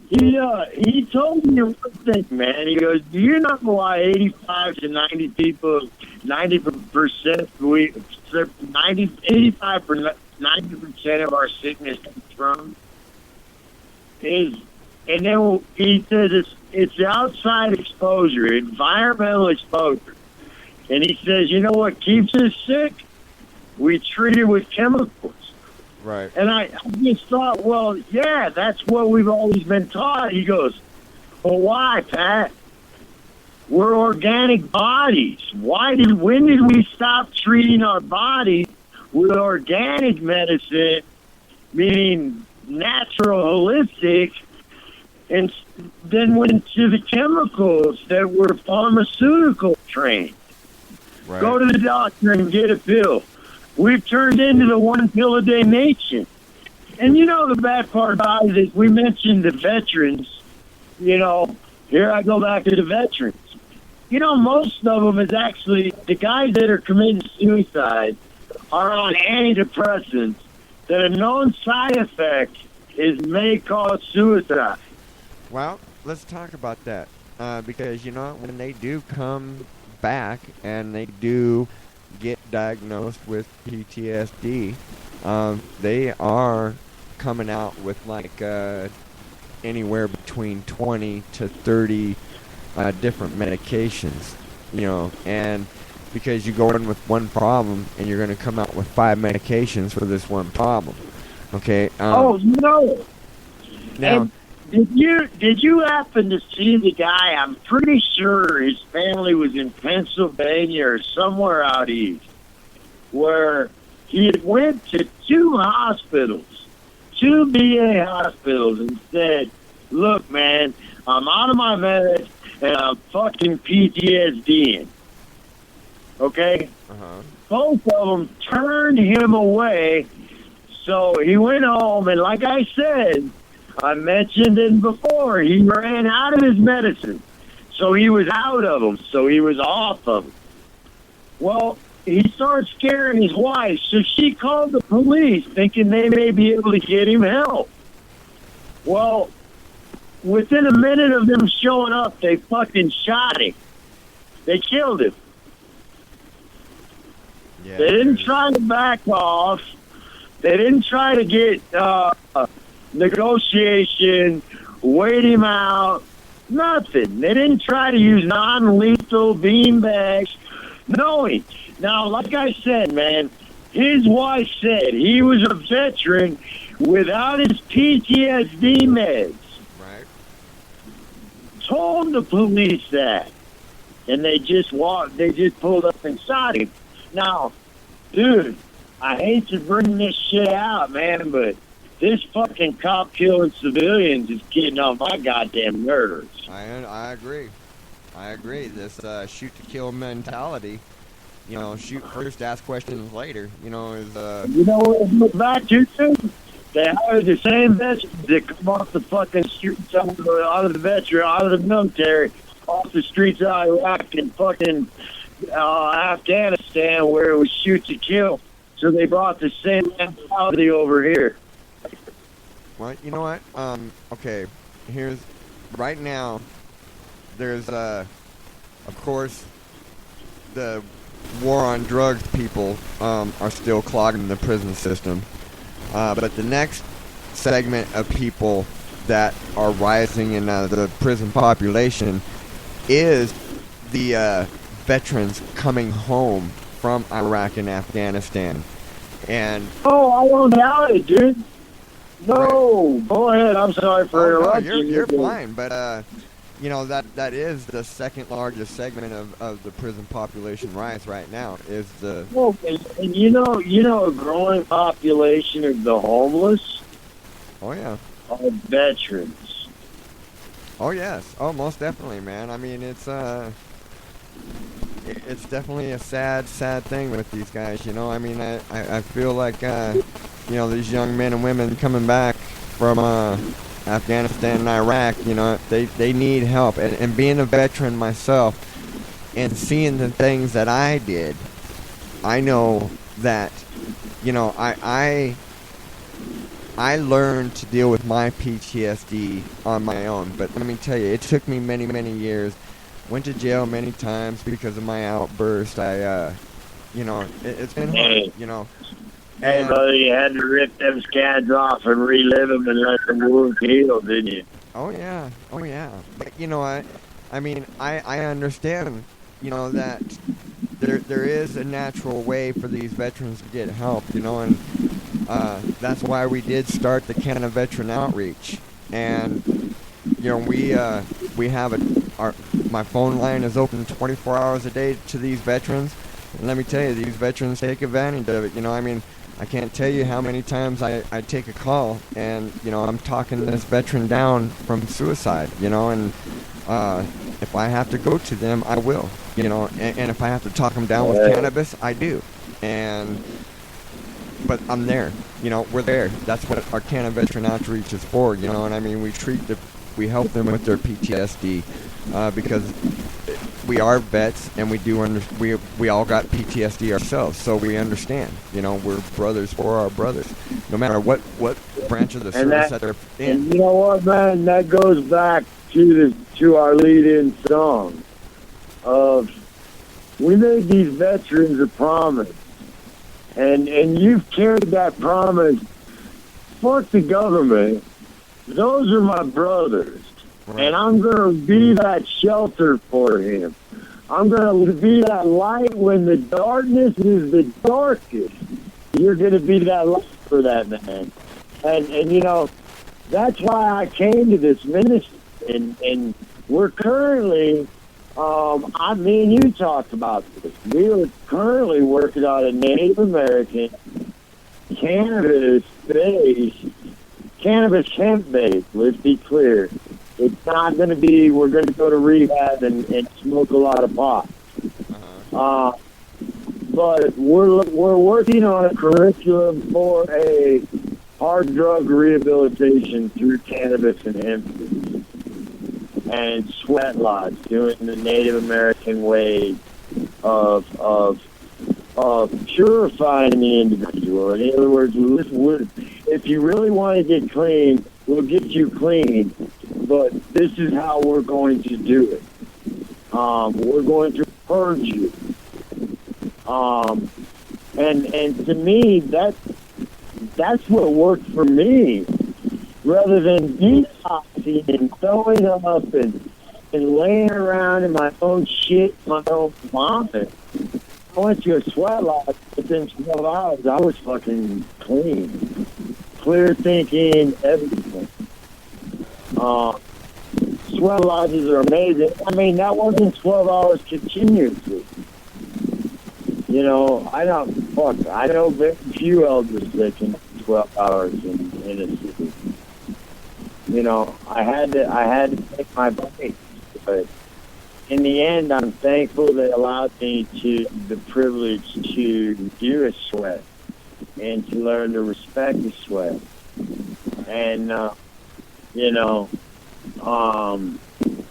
He told me one thing, man. He goes, "Do you know why 85 to 90 people, 90%, 85 for 90% of our sickness comes from?" And then he says it's outside exposure, environmental exposure. And he says, you know what keeps us sick? We treat it with chemicals. Right. And I just thought, well, yeah, that's what we've always been taught. He goes, well, why, Pat? We're organic bodies. When did we stop treating our bodies with organic medicine, meaning natural, holistic, and then went to the chemicals that were pharmaceutical trained? Right. Go to the doctor and get a pill. We've turned into the one pill a day nation. And you know the bad part about it is we mentioned the veterans. You know, here I go back to the veterans. You know, most of them is actually the guys that are committing suicide are on antidepressants that a known side effect is may cause suicide. Well, let's talk about that because, you know, when they do come back and they do get diagnosed with PTSD, they are coming out with like anywhere between 20 to 30 different medications, you know, and because you go in with one problem and you're going to come out with 5 medications for this one problem. Okay. No. Now, And did you happen to see the guy? I'm pretty sure his family was in Pennsylvania or somewhere out east, where he had went to 2 hospitals, 2 VA hospitals, and said, "Look, man, I'm out of my meds and I'm fucking PTSD." Okay. Both of them turned him away, so he went home, and like I said, I mentioned it before, he ran out of his medicine. So he was out of them. So he was off of them. Well, he started scaring his wife. So she called the police thinking they may be able to get him help. Well, within a minute of them showing up, they fucking shot him. They killed him. yeah, They didn't try to back off. They didn't try to get negotiation, wait him out, nothing. They didn't try to use non-lethal beanbags, knowing. Now, like I said, man, his wife said he was a veteran without his PTSD meds. right. Told the police that. And they just pulled up and shot him. Now, dude, I hate to bring this shit out, man, but this fucking cop killing civilians is getting on my goddamn nerves. I agree. I agree. This shoot to kill mentality, you know, shoot first, ask questions later, you know, is You know what it goes back to? They hired the same veterans that come off the fucking streets out of the military, off the streets of Iraq and fucking Afghanistan, where it was shoot to kill. So they brought the same mentality over here. well, you know what? Okay, here's right now. There's of course, the war on drugs people are still clogging the prison system. But the next segment of people that are rising in the prison population is the veterans coming home from Iraq and Afghanistan. And Oh, I don't doubt it, dude. No, go ahead. I'm sorry for interrupting. you're fine, but you know that is the second largest segment of the prison population rise right now is the Well, and you know, a growing population of the homeless oh yeah. are veterans. Oh yes. Oh, most definitely, man. I mean, it's definitely a sad thing with these guys. You know, I mean, I feel like you know, these young men and women coming back from Afghanistan and Iraq. You know, they need help. And being a veteran myself and seeing the things that I did, I know that, you know, I learned to deal with my PTSD on my own. But let me tell you, it took me many, many years. Went to jail many times because of my outburst. You know, it's been hard, you know. Hey, And- brother, you had to rip them scans off and relive them and let the wounds heal, didn't you? Oh yeah. But you know what? I mean, I understand, you know, that there is a natural way for these veterans to get help, you know, and that's why we did start the Canada Veteran Outreach. And you know, we have my phone line is open 24 hours a day to these veterans. And let me tell you, these veterans take advantage of it. You know, I mean, I can't tell you how many times I take a call and, you know, I'm talking this veteran down from suicide, you know, and if I have to go to them, I will, you know, and if I have to talk them down with cannabis, I do. But I'm there, you know, we're there. That's what our Canada Veteran Outreach is for, you know, and I mean, we help them with their PTSD because we are vets and we all got PTSD ourselves, so we understand. You know, we're brothers for our brothers, no matter what branch of the service that they're in. And you know what, man? That goes back to our lead-in song of we made these veterans a promise, and you've carried that promise. Fuck the government. Those are my brothers. Right. And I'm going to be that shelter for him. I'm going to be that light when the darkness is the darkest. You're going to be that light for that man. And you know, that's why I came to this ministry. And we're currently, me and you talked about this. We are currently working on a Native American cannabis hemp-based, let's be clear. It's not going to be, we're going to go to rehab and smoke a lot of pot. But we're working on a curriculum for a hard drug rehabilitation through cannabis and hemp. And sweat lodge, doing the Native American way of purifying the individual. In other words, if you really want to get clean, we'll get you clean, but this is how we're going to do it. We're going to purge you. And to me, that's what worked for me. Rather than detoxing and throwing up and laying around in my own shit, my own vomit. I went to a sweat lodge within 12 hours. I was fucking clean. Clear thinking, everything. Sweat lodges are amazing. I mean, that wasn't 12 hours continuously. You know, I know very few elders that can 12 hours in a city. You know, I had to take my breaks, but in the end, I'm thankful they allowed me the privilege to do a sweat and to learn to respect the sweat. And,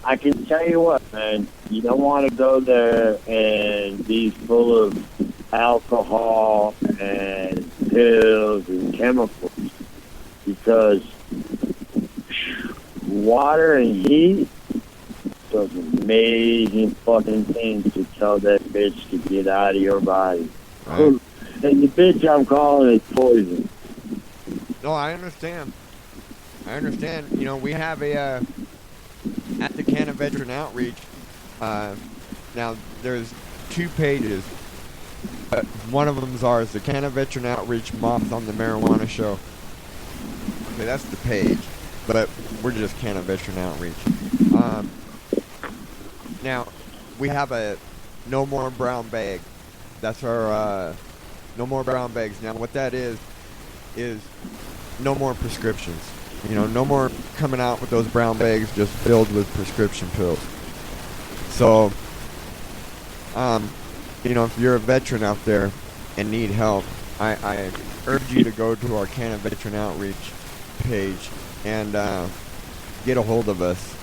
I can tell you what, man, you don't want to go there and be full of alcohol and pills and chemicals, because water and heat does amazing fucking things to tell that bitch to get out of your body. Right. And the bitch I'm calling is poison. No, I understand. We have a at the Canada Veteran Outreach. Now there's 2 pages. One of them's ours, the Canada Veteran Outreach Moms on the Marijuana Show. Okay, that's the page, but we're just Canada Veteran Outreach. Now we have a No More Brown Bag. That's our No More Brown Bags. Now what that is no more prescriptions. No more coming out with those brown bags just filled with prescription pills. So, if you're a veteran out there and need help, I urge you to go to our Canada Veteran Outreach page and get a hold of us.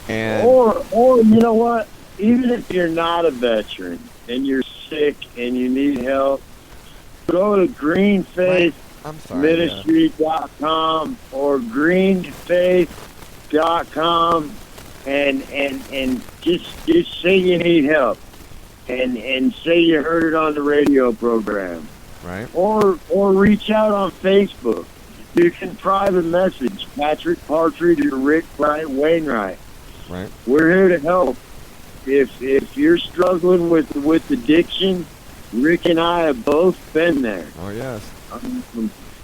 And or you know what? Even if you're not a veteran and you're sick and you need help, go to greenfaithministry.com or greenfaith.com and just say you need help and say you heard it on the radio program. Right. Or reach out on Facebook. You can private message Patrick Partridge or Rick Wainwright. Right. We're here to help. If you're struggling with addiction, Rick and I have both been there. Oh yes.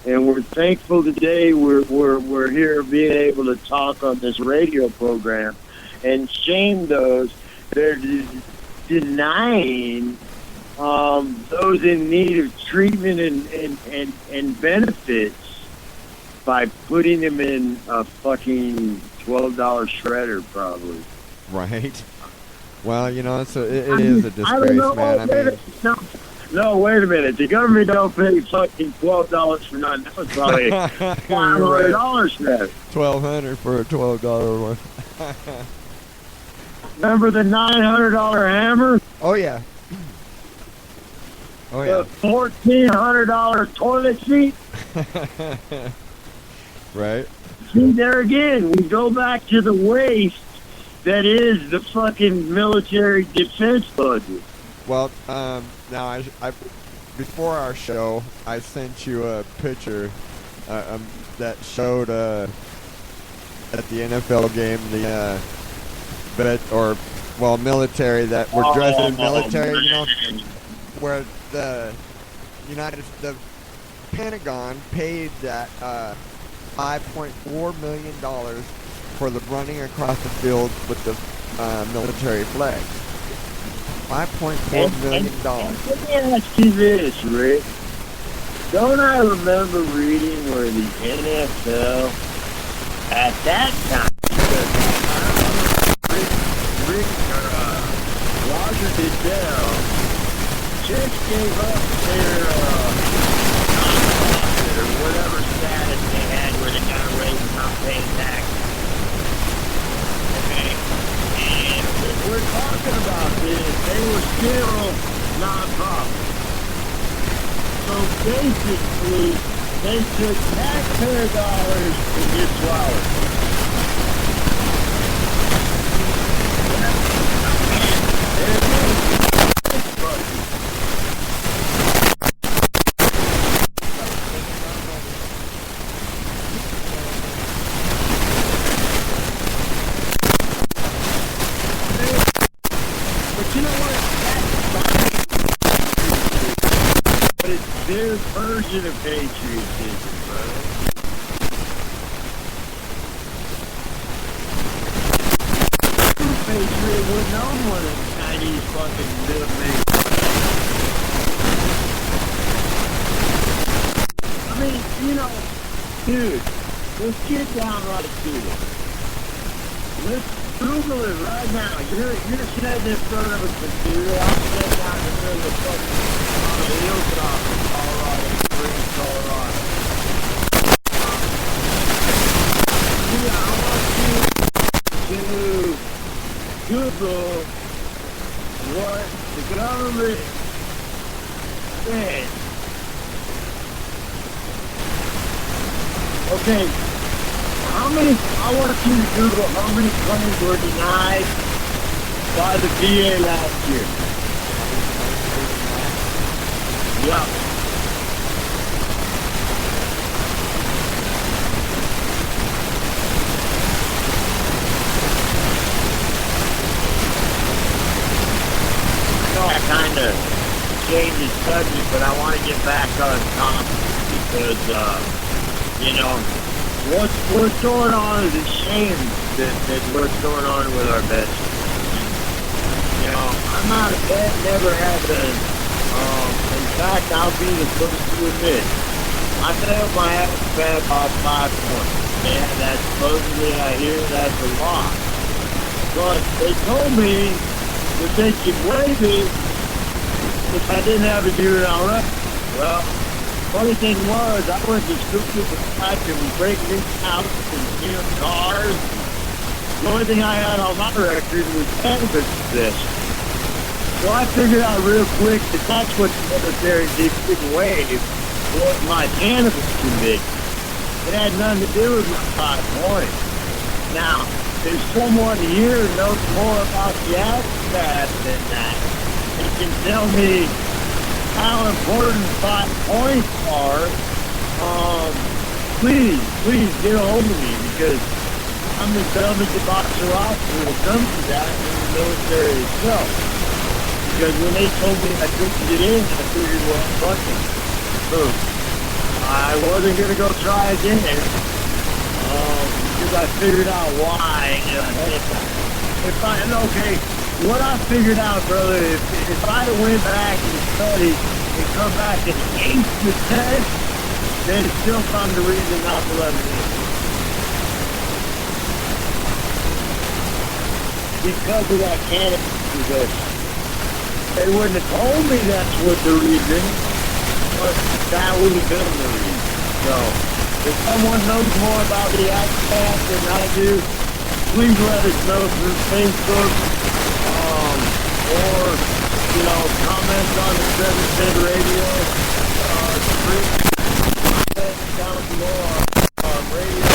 And we're thankful today we're here being able to talk on this radio program and shame those that are denying those in need of treatment and benefits by putting them in a fucking $12 shredder, probably. Right. Well, it is a disgrace, man. No, wait a minute. The government don't pay fucking $12 for nothing. That was probably $500 shredder. $1,200 for a $12 one. Remember the $900 hammer? Oh yeah. Oh yeah. The $1,400 toilet seat? Right. See, there again, we go back to the waste that is the fucking military defense budget. Well, now I before our show, I sent you a picture that showed at the NFL game the military that were dressed in military, where the Pentagon paid that $5.4 million for the running across the field with the military flag. $5.4 million. Let me ask you this, Rick. Don't I remember reading where the NFL at that time, Roger Goodell just gave up their nonprofit or whatever status they had where they got away with not paying taxes. Okay? And what we're talking about is they were still nonprofit. So basically, they took taxpayer dollars and just swallowed it. But you know what? But it's their version of patriotism, brother. True patriot would know what a Chinese fucking middleman. I mean, dude, let's get down right to it. Let's Google it right now. You're sitting in front of a computer. I'm sitting out in the middle of the fucking hilltop in Colorado Springs, Colorado. Yeah, I want you to Google what the government said. Okay, I want you to Google how many claims were denied by the VA last year. Yeah. I know I kind of changed the subject, but I want to get back on topic because, you know, what's going on is a shame that what's going on with our veterans. You know, I'm not a vet, never have been. In fact, I'll be the first to admit, I failed my ass by 5 points. Yeah, that's supposedly, I hear that's a lot. But they told me that they could waive it if I didn't have a juvenile record. Well, funny thing was, I went to school with the fact that we breaking into houses and stealing cars. The only thing I had on my record was cannabis possession. So I figured out real quick that that's what the military did waive was my cannabis conviction. It had nothing to do with my 5 points. Now, if someone here knows more about the ASVAB than that, they can tell me how important 5 points are. Please get a hold of me because I'm the dumbest boxer out when it comes to that in the military itself. Because when they told me I couldn't get in, I figured, well, fuck it. Boom. I wasn't going to go try again because I figured out why ahead of time. Okay, what I figured out, brother, if I went back and studied and come back and aced the test, then it's still found the reason not to let me in. Because of that cannabis possession. They wouldn't have told me that's what the reason, but that would have been the reason. So, if someone knows more about the ASVAB than I do, please let us know through Facebook, or, you know, comments on the 710 radio, down below our radio,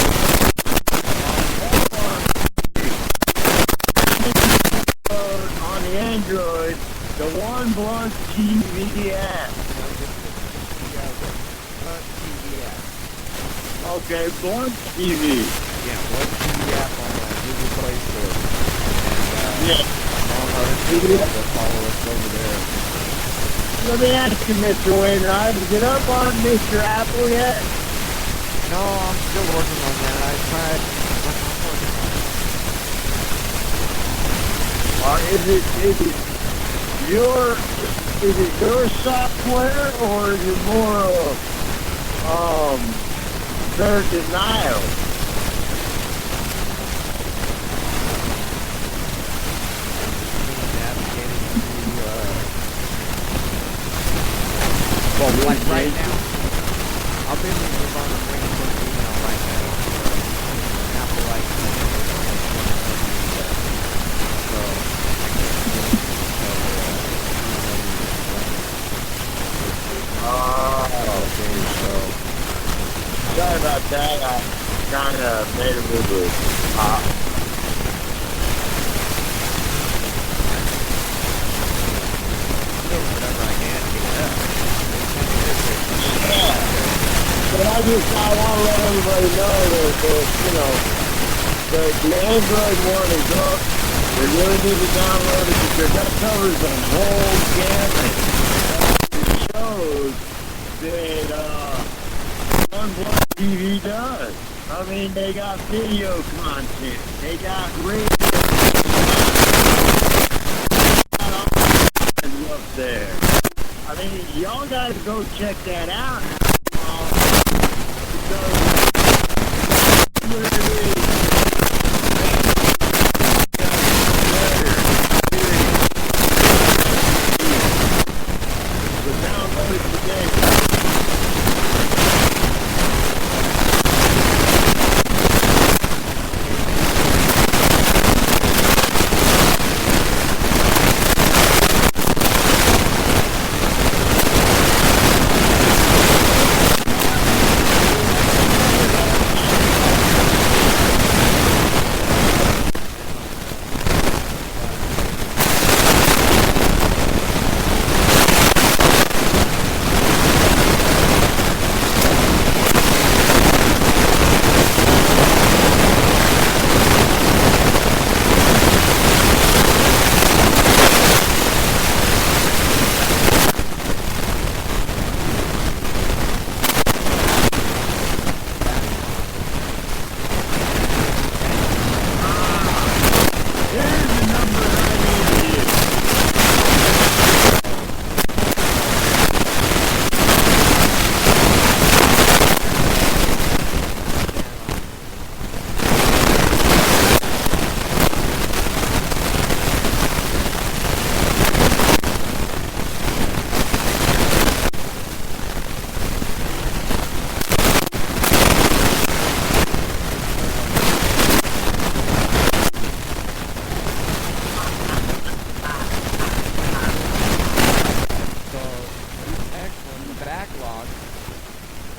on the Android, the One Blunt TV app. Okay, Blunt TV. Yeah, Blunt TV app on Google Play Store. And, Yeah. all our people that follow us over there. Let me ask you, Mr. Wainwright, did you get up on Mr. Apple yet? No, I'm still working on that. I tried. I'm working on it. Is it your software or is it more their denial? Well, like right now, I'll be able to move on and bring up email right now. Apple ID. Sorry about that. I kind of made a boo-boo. Whatever I can to get it up. Yeah. But I want to let everybody know that you know, the Android one is up. They really need to download it because that covers the whole gamut. It shows that One Blunt TV does. I mean, they got video content. They got radio content up there. I mean, y'all guys go check that out. Because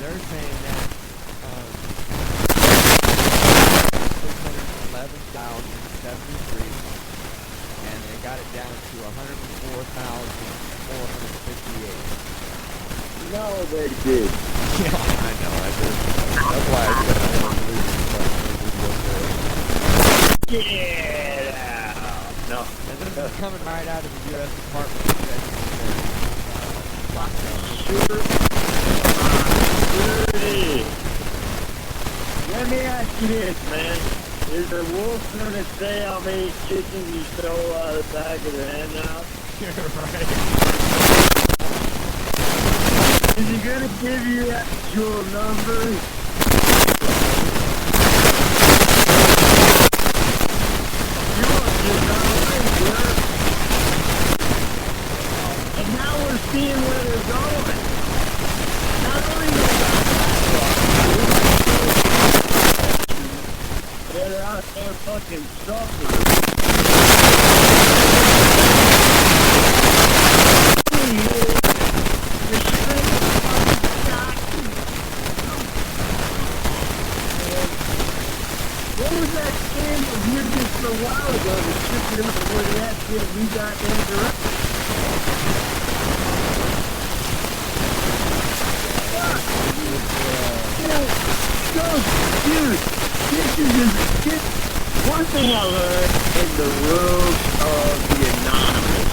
they're saying that 611,073, and they got it down to 104,458. No, they did. Yeah, I know. That's why I said I don't believe it. Get out. No. And this is coming right out of the U.S. Department of Sure. Sure it is. Let me ask you this, man. Is the wolf going to say how many chickens you stole out of the back of the hen house? right. Is he going to give you actual numbers? You want to know, sir? And now we're seeing where they're going. Not only is they're out there fucking suffering. What was that scandal here just a while ago that shifted up where that kid we got interrupted? Dude, one thing I learned in the room of the Anonymous,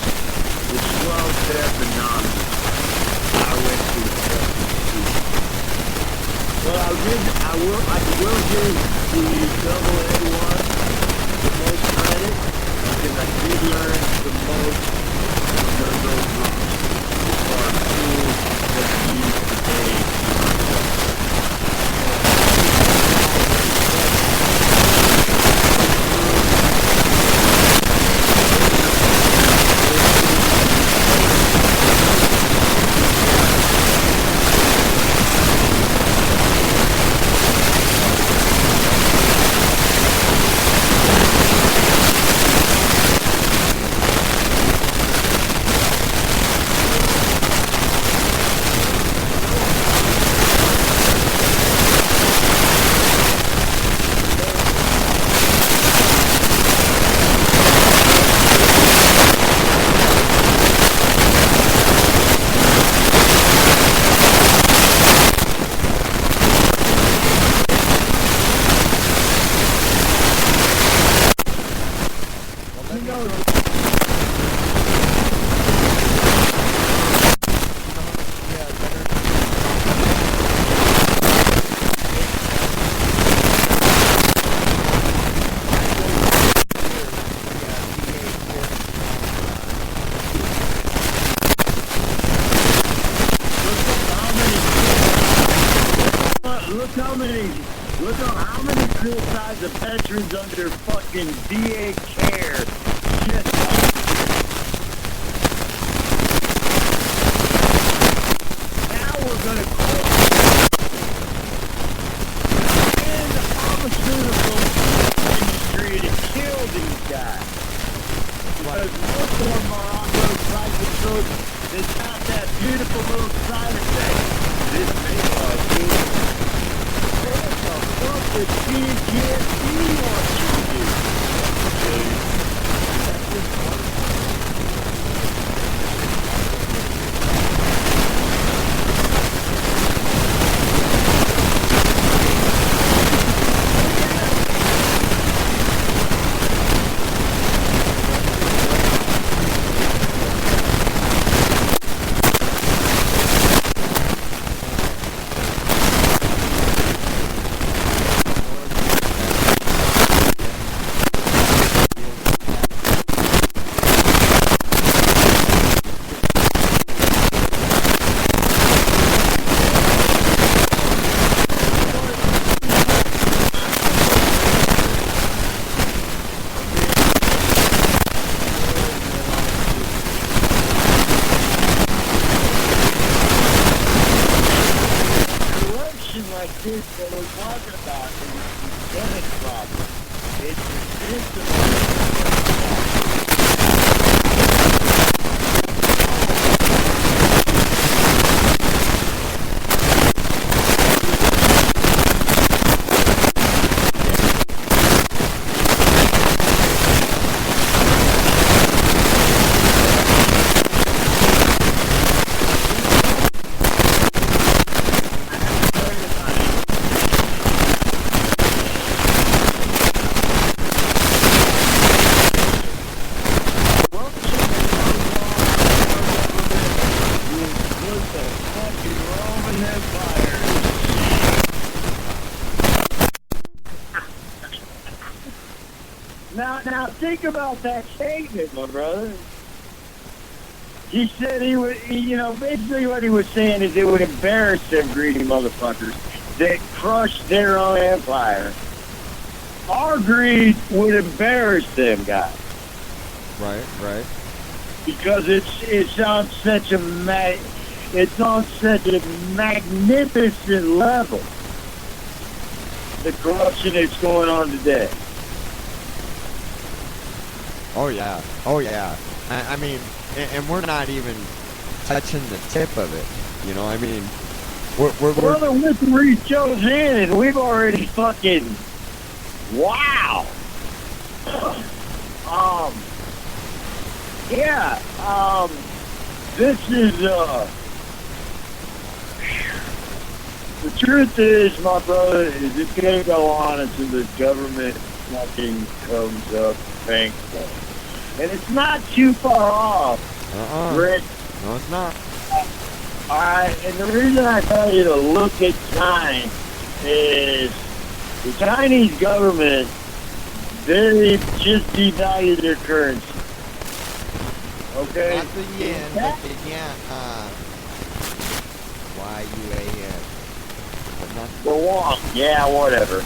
the 12-step Anonymous, I went to the Well, I will give the double A1 the most credit because I did learn the most from those rooms as far as tools that I use today. Look at how many criticized the veterans under fucking VA care. Just now we're gonna call in the pharmaceutical industry to kill these guys. Because look for Morocco tries to cook. It's got that beautiful little side effect. This what the PTSD wants you to do. This that we're talking about is a systemic problem. It's a system. an empire. Now think about that statement, my brother. He said basically what he was saying is it would embarrass them greedy motherfuckers that crushed their own empire. Our greed would embarrass them guys. Right. Because it's on such a magnificent level. The corruption that's going on today. Oh yeah. I mean, and we're not even touching the tip of it. You know, I mean, we're Brother, with Reed Joe's in, and we've already fucking wow. This is the truth is, my brother, is it's gonna go on until the government fucking comes up thankful. And it's not too far off, Rick. No, it's not. Alright, and the reason I tell you to look at China is the Chinese government, they just devalued their currency. Okay? Not the yen, but the yen. Y-U-A-N. But not The won. Yeah, whatever.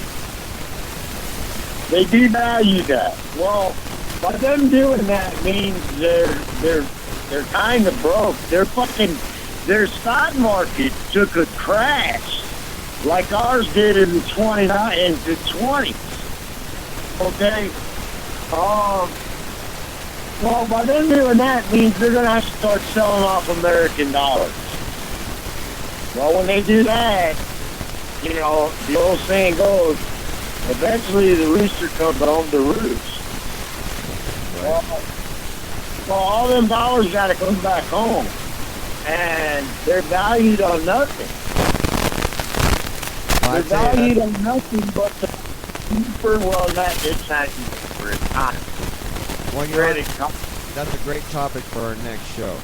They devalued that. Well, by them doing that means they're kind of broke. Their stock market took a crash like ours did in the 20s. Okay? Well, by them doing that means they're going to have to start selling off American dollars. Well, when they do that, the old saying goes, eventually the rooster comes home to roost. Well, all them dollars got to come back home. And they're valued on nothing. They're valued on nothing but the cheaper, it's not for economy. Well, that's a great topic for our next show.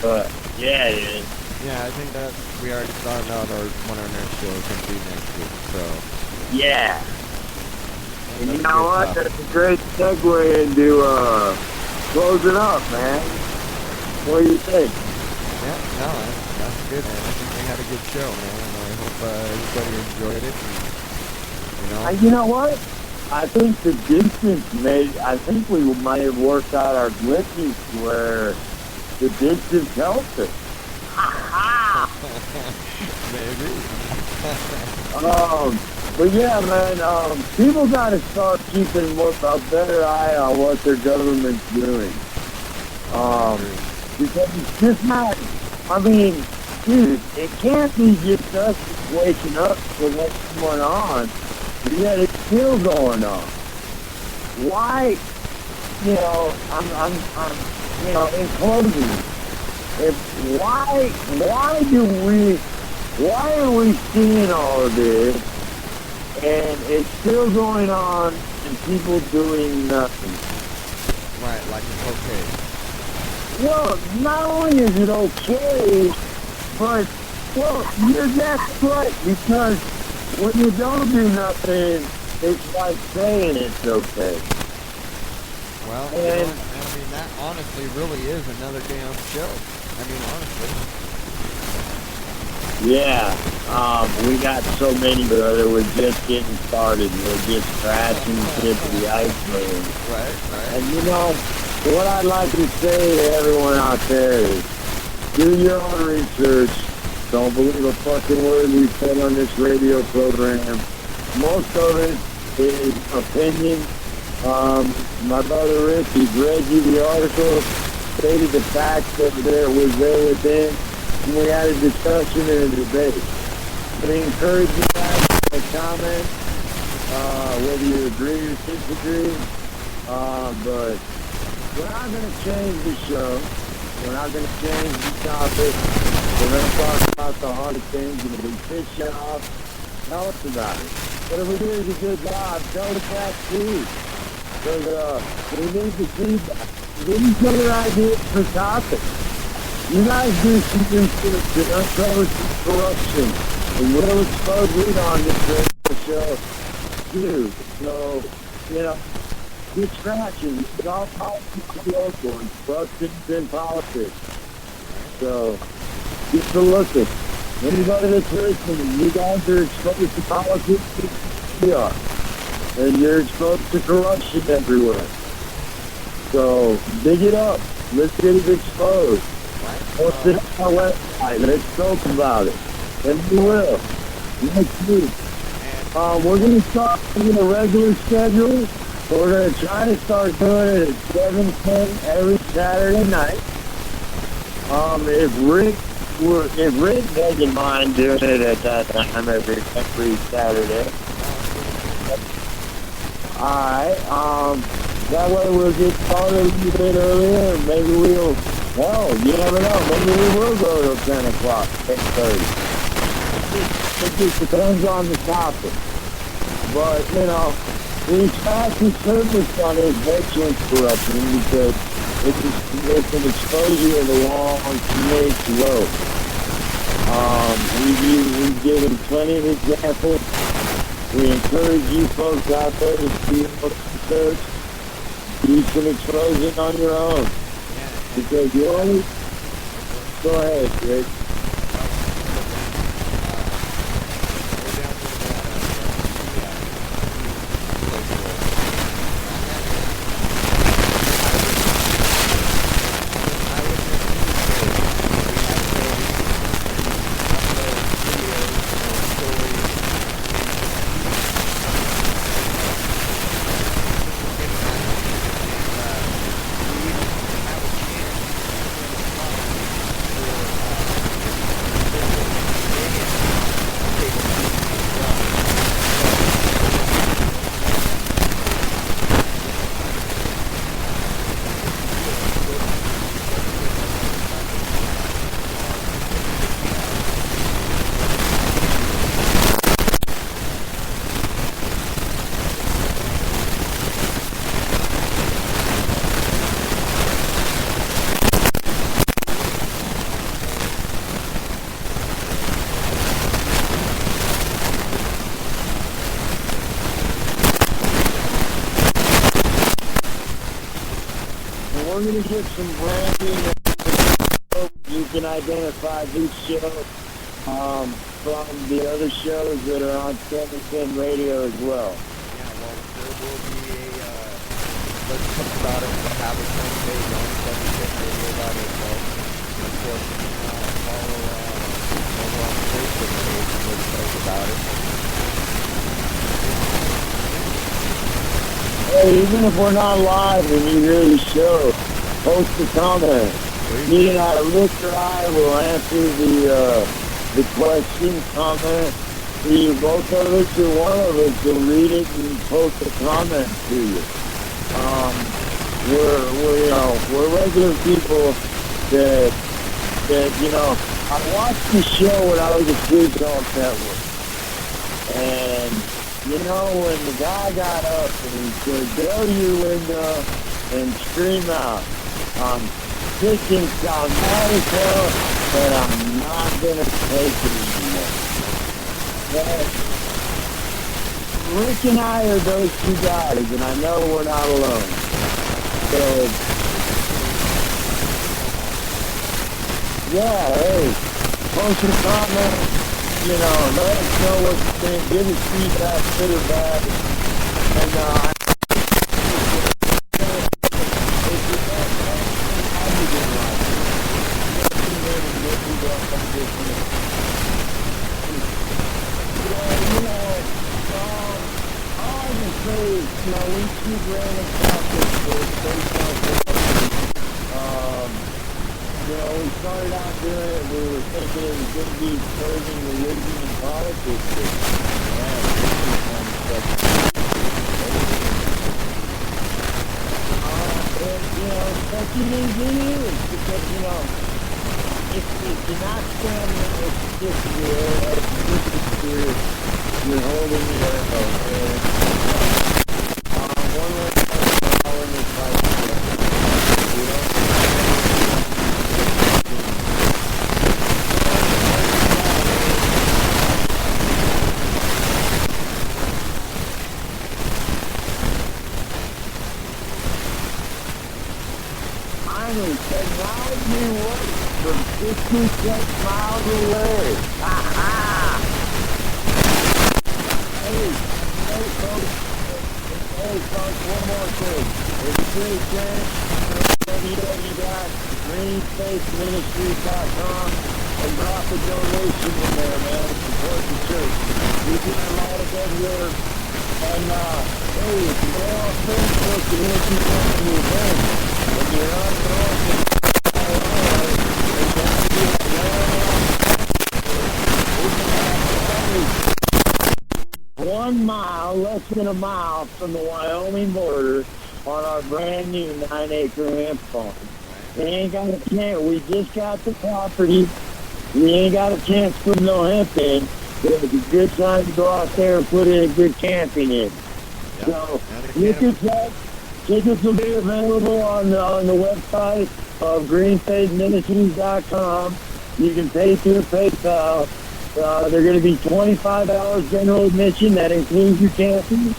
But yeah, it is. Yeah, I think that we already started out when our next show is going to be next week. So Yeah. And that's you a know good what? topic. That's a great segue into closing up, man. What do you think? Yeah, no, that's good, man. I think we had a good show, man. And I hope everybody enjoyed it. And, You know what? I think the distance I think we might have worked out our glitches where the distance helped us. maybe. But yeah, man, people got to start keeping a better eye on what their government's doing. Because it's just not, dude, it can't be just us waking up to what's going on, yet it's still going on. Why, in closing, why are we seeing all of this and it's still going on and people doing nothing? Right, like it's okay. Well, not only is it okay, but, you're that's right, because when you don't do nothing, it's like saying it's okay. Well, And- that honestly really is another damn show. Honestly. Yeah, we got so many, brother. We're just getting started. We're just scratching the tip of the iceberg. Right. And what I'd like to say to everyone out there is, do your own research. Don't believe a fucking word we said on this radio program. Most of it is opinion. My brother Rick, he's read you the article, stated the facts that was there within, and we had a discussion and a debate. I encourage you guys to comment, whether you agree or disagree, but we're not going to change the show. We're not going to change the topic. We're going to talk about the hard things, and if we piss you off, tell us about it. But if we do a good job, tell the facts too. Because we need the feedback. Give each other ideas for topics. You guys do some research and uncover some corruption, and we'll expose it on this radio show too. So, you know, get traction. It's all politics local and corruption's in politics. So, get to looking. Anybody that's listening, you guys are exposed to politics, we are. And you're exposed to corruption everywhere. So, dig it up. Let's get it exposed. Post it on our website. Let's talk about it. And we will. Next week. We're going to start doing a regular schedule. We're going to try to start doing it at 7:10 every Saturday night. If Rick doesn't mind doing it at that time every Saturday. Alright, that way we'll get started a little bit earlier, and maybe we'll, well, you never know, maybe we will go till 10 o'clock, 10:30. It just depends on the topic. But, you know, we try to surface on his veterans corruption because it's an exposure of the long teenage road. We've given plenty of examples. We encourage you folks out there to do research, do some exposure on your own. Because you only... Go ahead, Rick. We're going to get some branding. You can identify this show from the other shows that are on 710 Radio as well. Yeah, well, there will be a, let's talk about it, we'll have a front page on 710radio.info. Of course, you can follow over on the Facebook page where we talk about it. Hey, even if we're not live and you hear the show, post a comment. Me and Rick or I will answer the question, comment. Either both of us or one of us will read it and post a comment to you. We're regular people that you know. I watched the show when I was a Food on Network, and you know, when the guy got up and he said, go to your window and scream out, I'm sick and I'm mad as hell, but I'm not going to take it anymore. But Rick and I are those two guys, and I know we're not alone. So, yeah, hey, post a comment. You know, let us know what you think. Give us feedback, good or bad. And, you know, we keep random topics based on you know, we started out doing it, we were thinking it was going to be serving religion and politics. And, you know, especially these videos, because, you know, if you're not standing with this you're holding the arrow. One way or another, this life, we don't miles away. Hey, folks, one more thing. If you free chance, www.greenfaithministries.com and drop a donation in there, man. Support the church. We do a lot of good work. And, hey, if you go on Facebook and hear people at the event, and you're up north in Colorado, and down here in Atlanta, 1 mile, less than a mile from the Wyoming border on our brand new 9-acre hemp farm. We ain't got a chance. We just got the property. We ain't got a chance to put no hemp in. But it's a good time to go out there and put in a good camping in. So, look at that. Tickets will be available on the website of greenfaithministries.com. You can pay through PayPal. They're going to be $25 general admission. That includes your camping.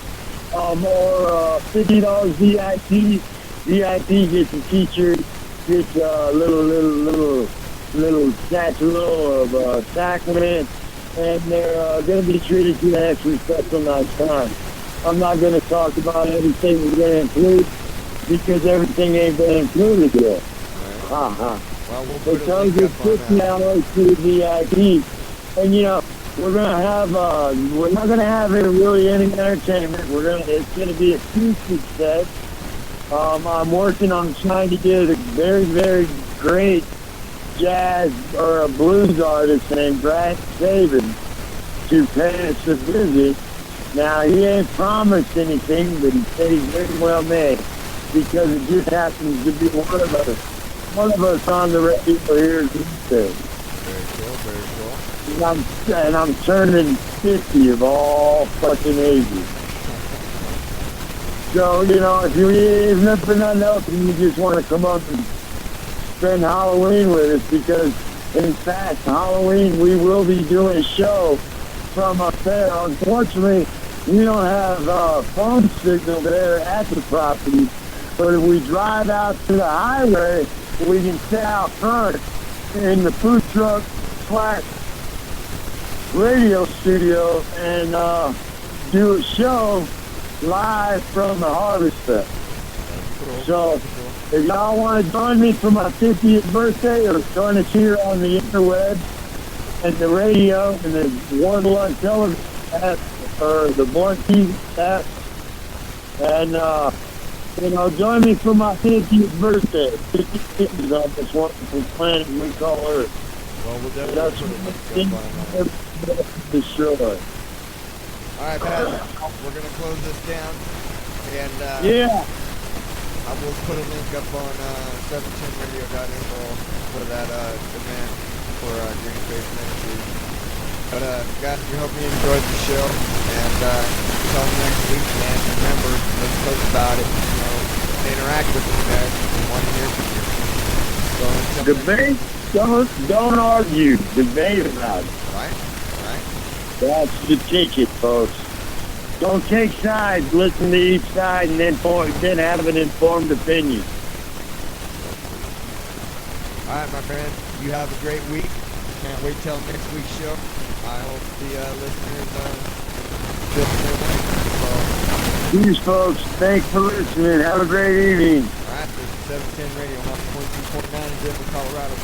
Or $50 VIP. VIP gets a t-shirt, gets a little satchel of sacrament, and they're going to be treated to an extra special nice time. I'm not going to talk about everything we're going to include because everything ain't been included yet. Well, we'll put It comes with $50 to the VIP. And, you know, we're not going to have really any entertainment. It's going to be a acoustic set. I'm working on trying to get a very, very great jazz or a blues artist named Brad Sabin to pay us a visit. Now, he ain't promised anything, but he said he's very well made because it just happens to be one of us on the radio here these days. Very cool, very cool. And I'm turning 50 of all fucking ages. So, you know, if you even for nothing else and you just want to come up and spend Halloween with us, because in fact, Halloween we will be doing a show from up there. Unfortunately, we don't have phone signal there at the property, but if we drive out to the highway, we can sit out front in the food truck / radio studio and do a show live from the Harvest Fest. So if y'all want to join me for my 50th birthday or join us here on the interweb and the radio and the One television app or the One TV app, and you know, join me for my 50th birthday. 50 years on this wonderful planet we call Earth. Well, we'll definitely That's put a link up on that. destroyed. All right, Pat, we're going to close this down. And Yeah. I will put a link up on 710radio.info for that event for Green Faith Ministries. But guys, we hope you enjoyed the show. And until next week, and remember, let's talk about it. You know, interact with us, guys. We want to hear from you. So until Debate. Don't argue. Debate about it. Right. That's the ticket, folks. Don't take sides. Listen to each side and then have an informed opinion. All right, my friend. You have a great week. Can't wait till next week's show. I hope the listeners feel the same way. Peace, folks. Thanks for listening. Have a great evening. All right, this is 710 Radio, 1.2.9 in Denver, Colorado.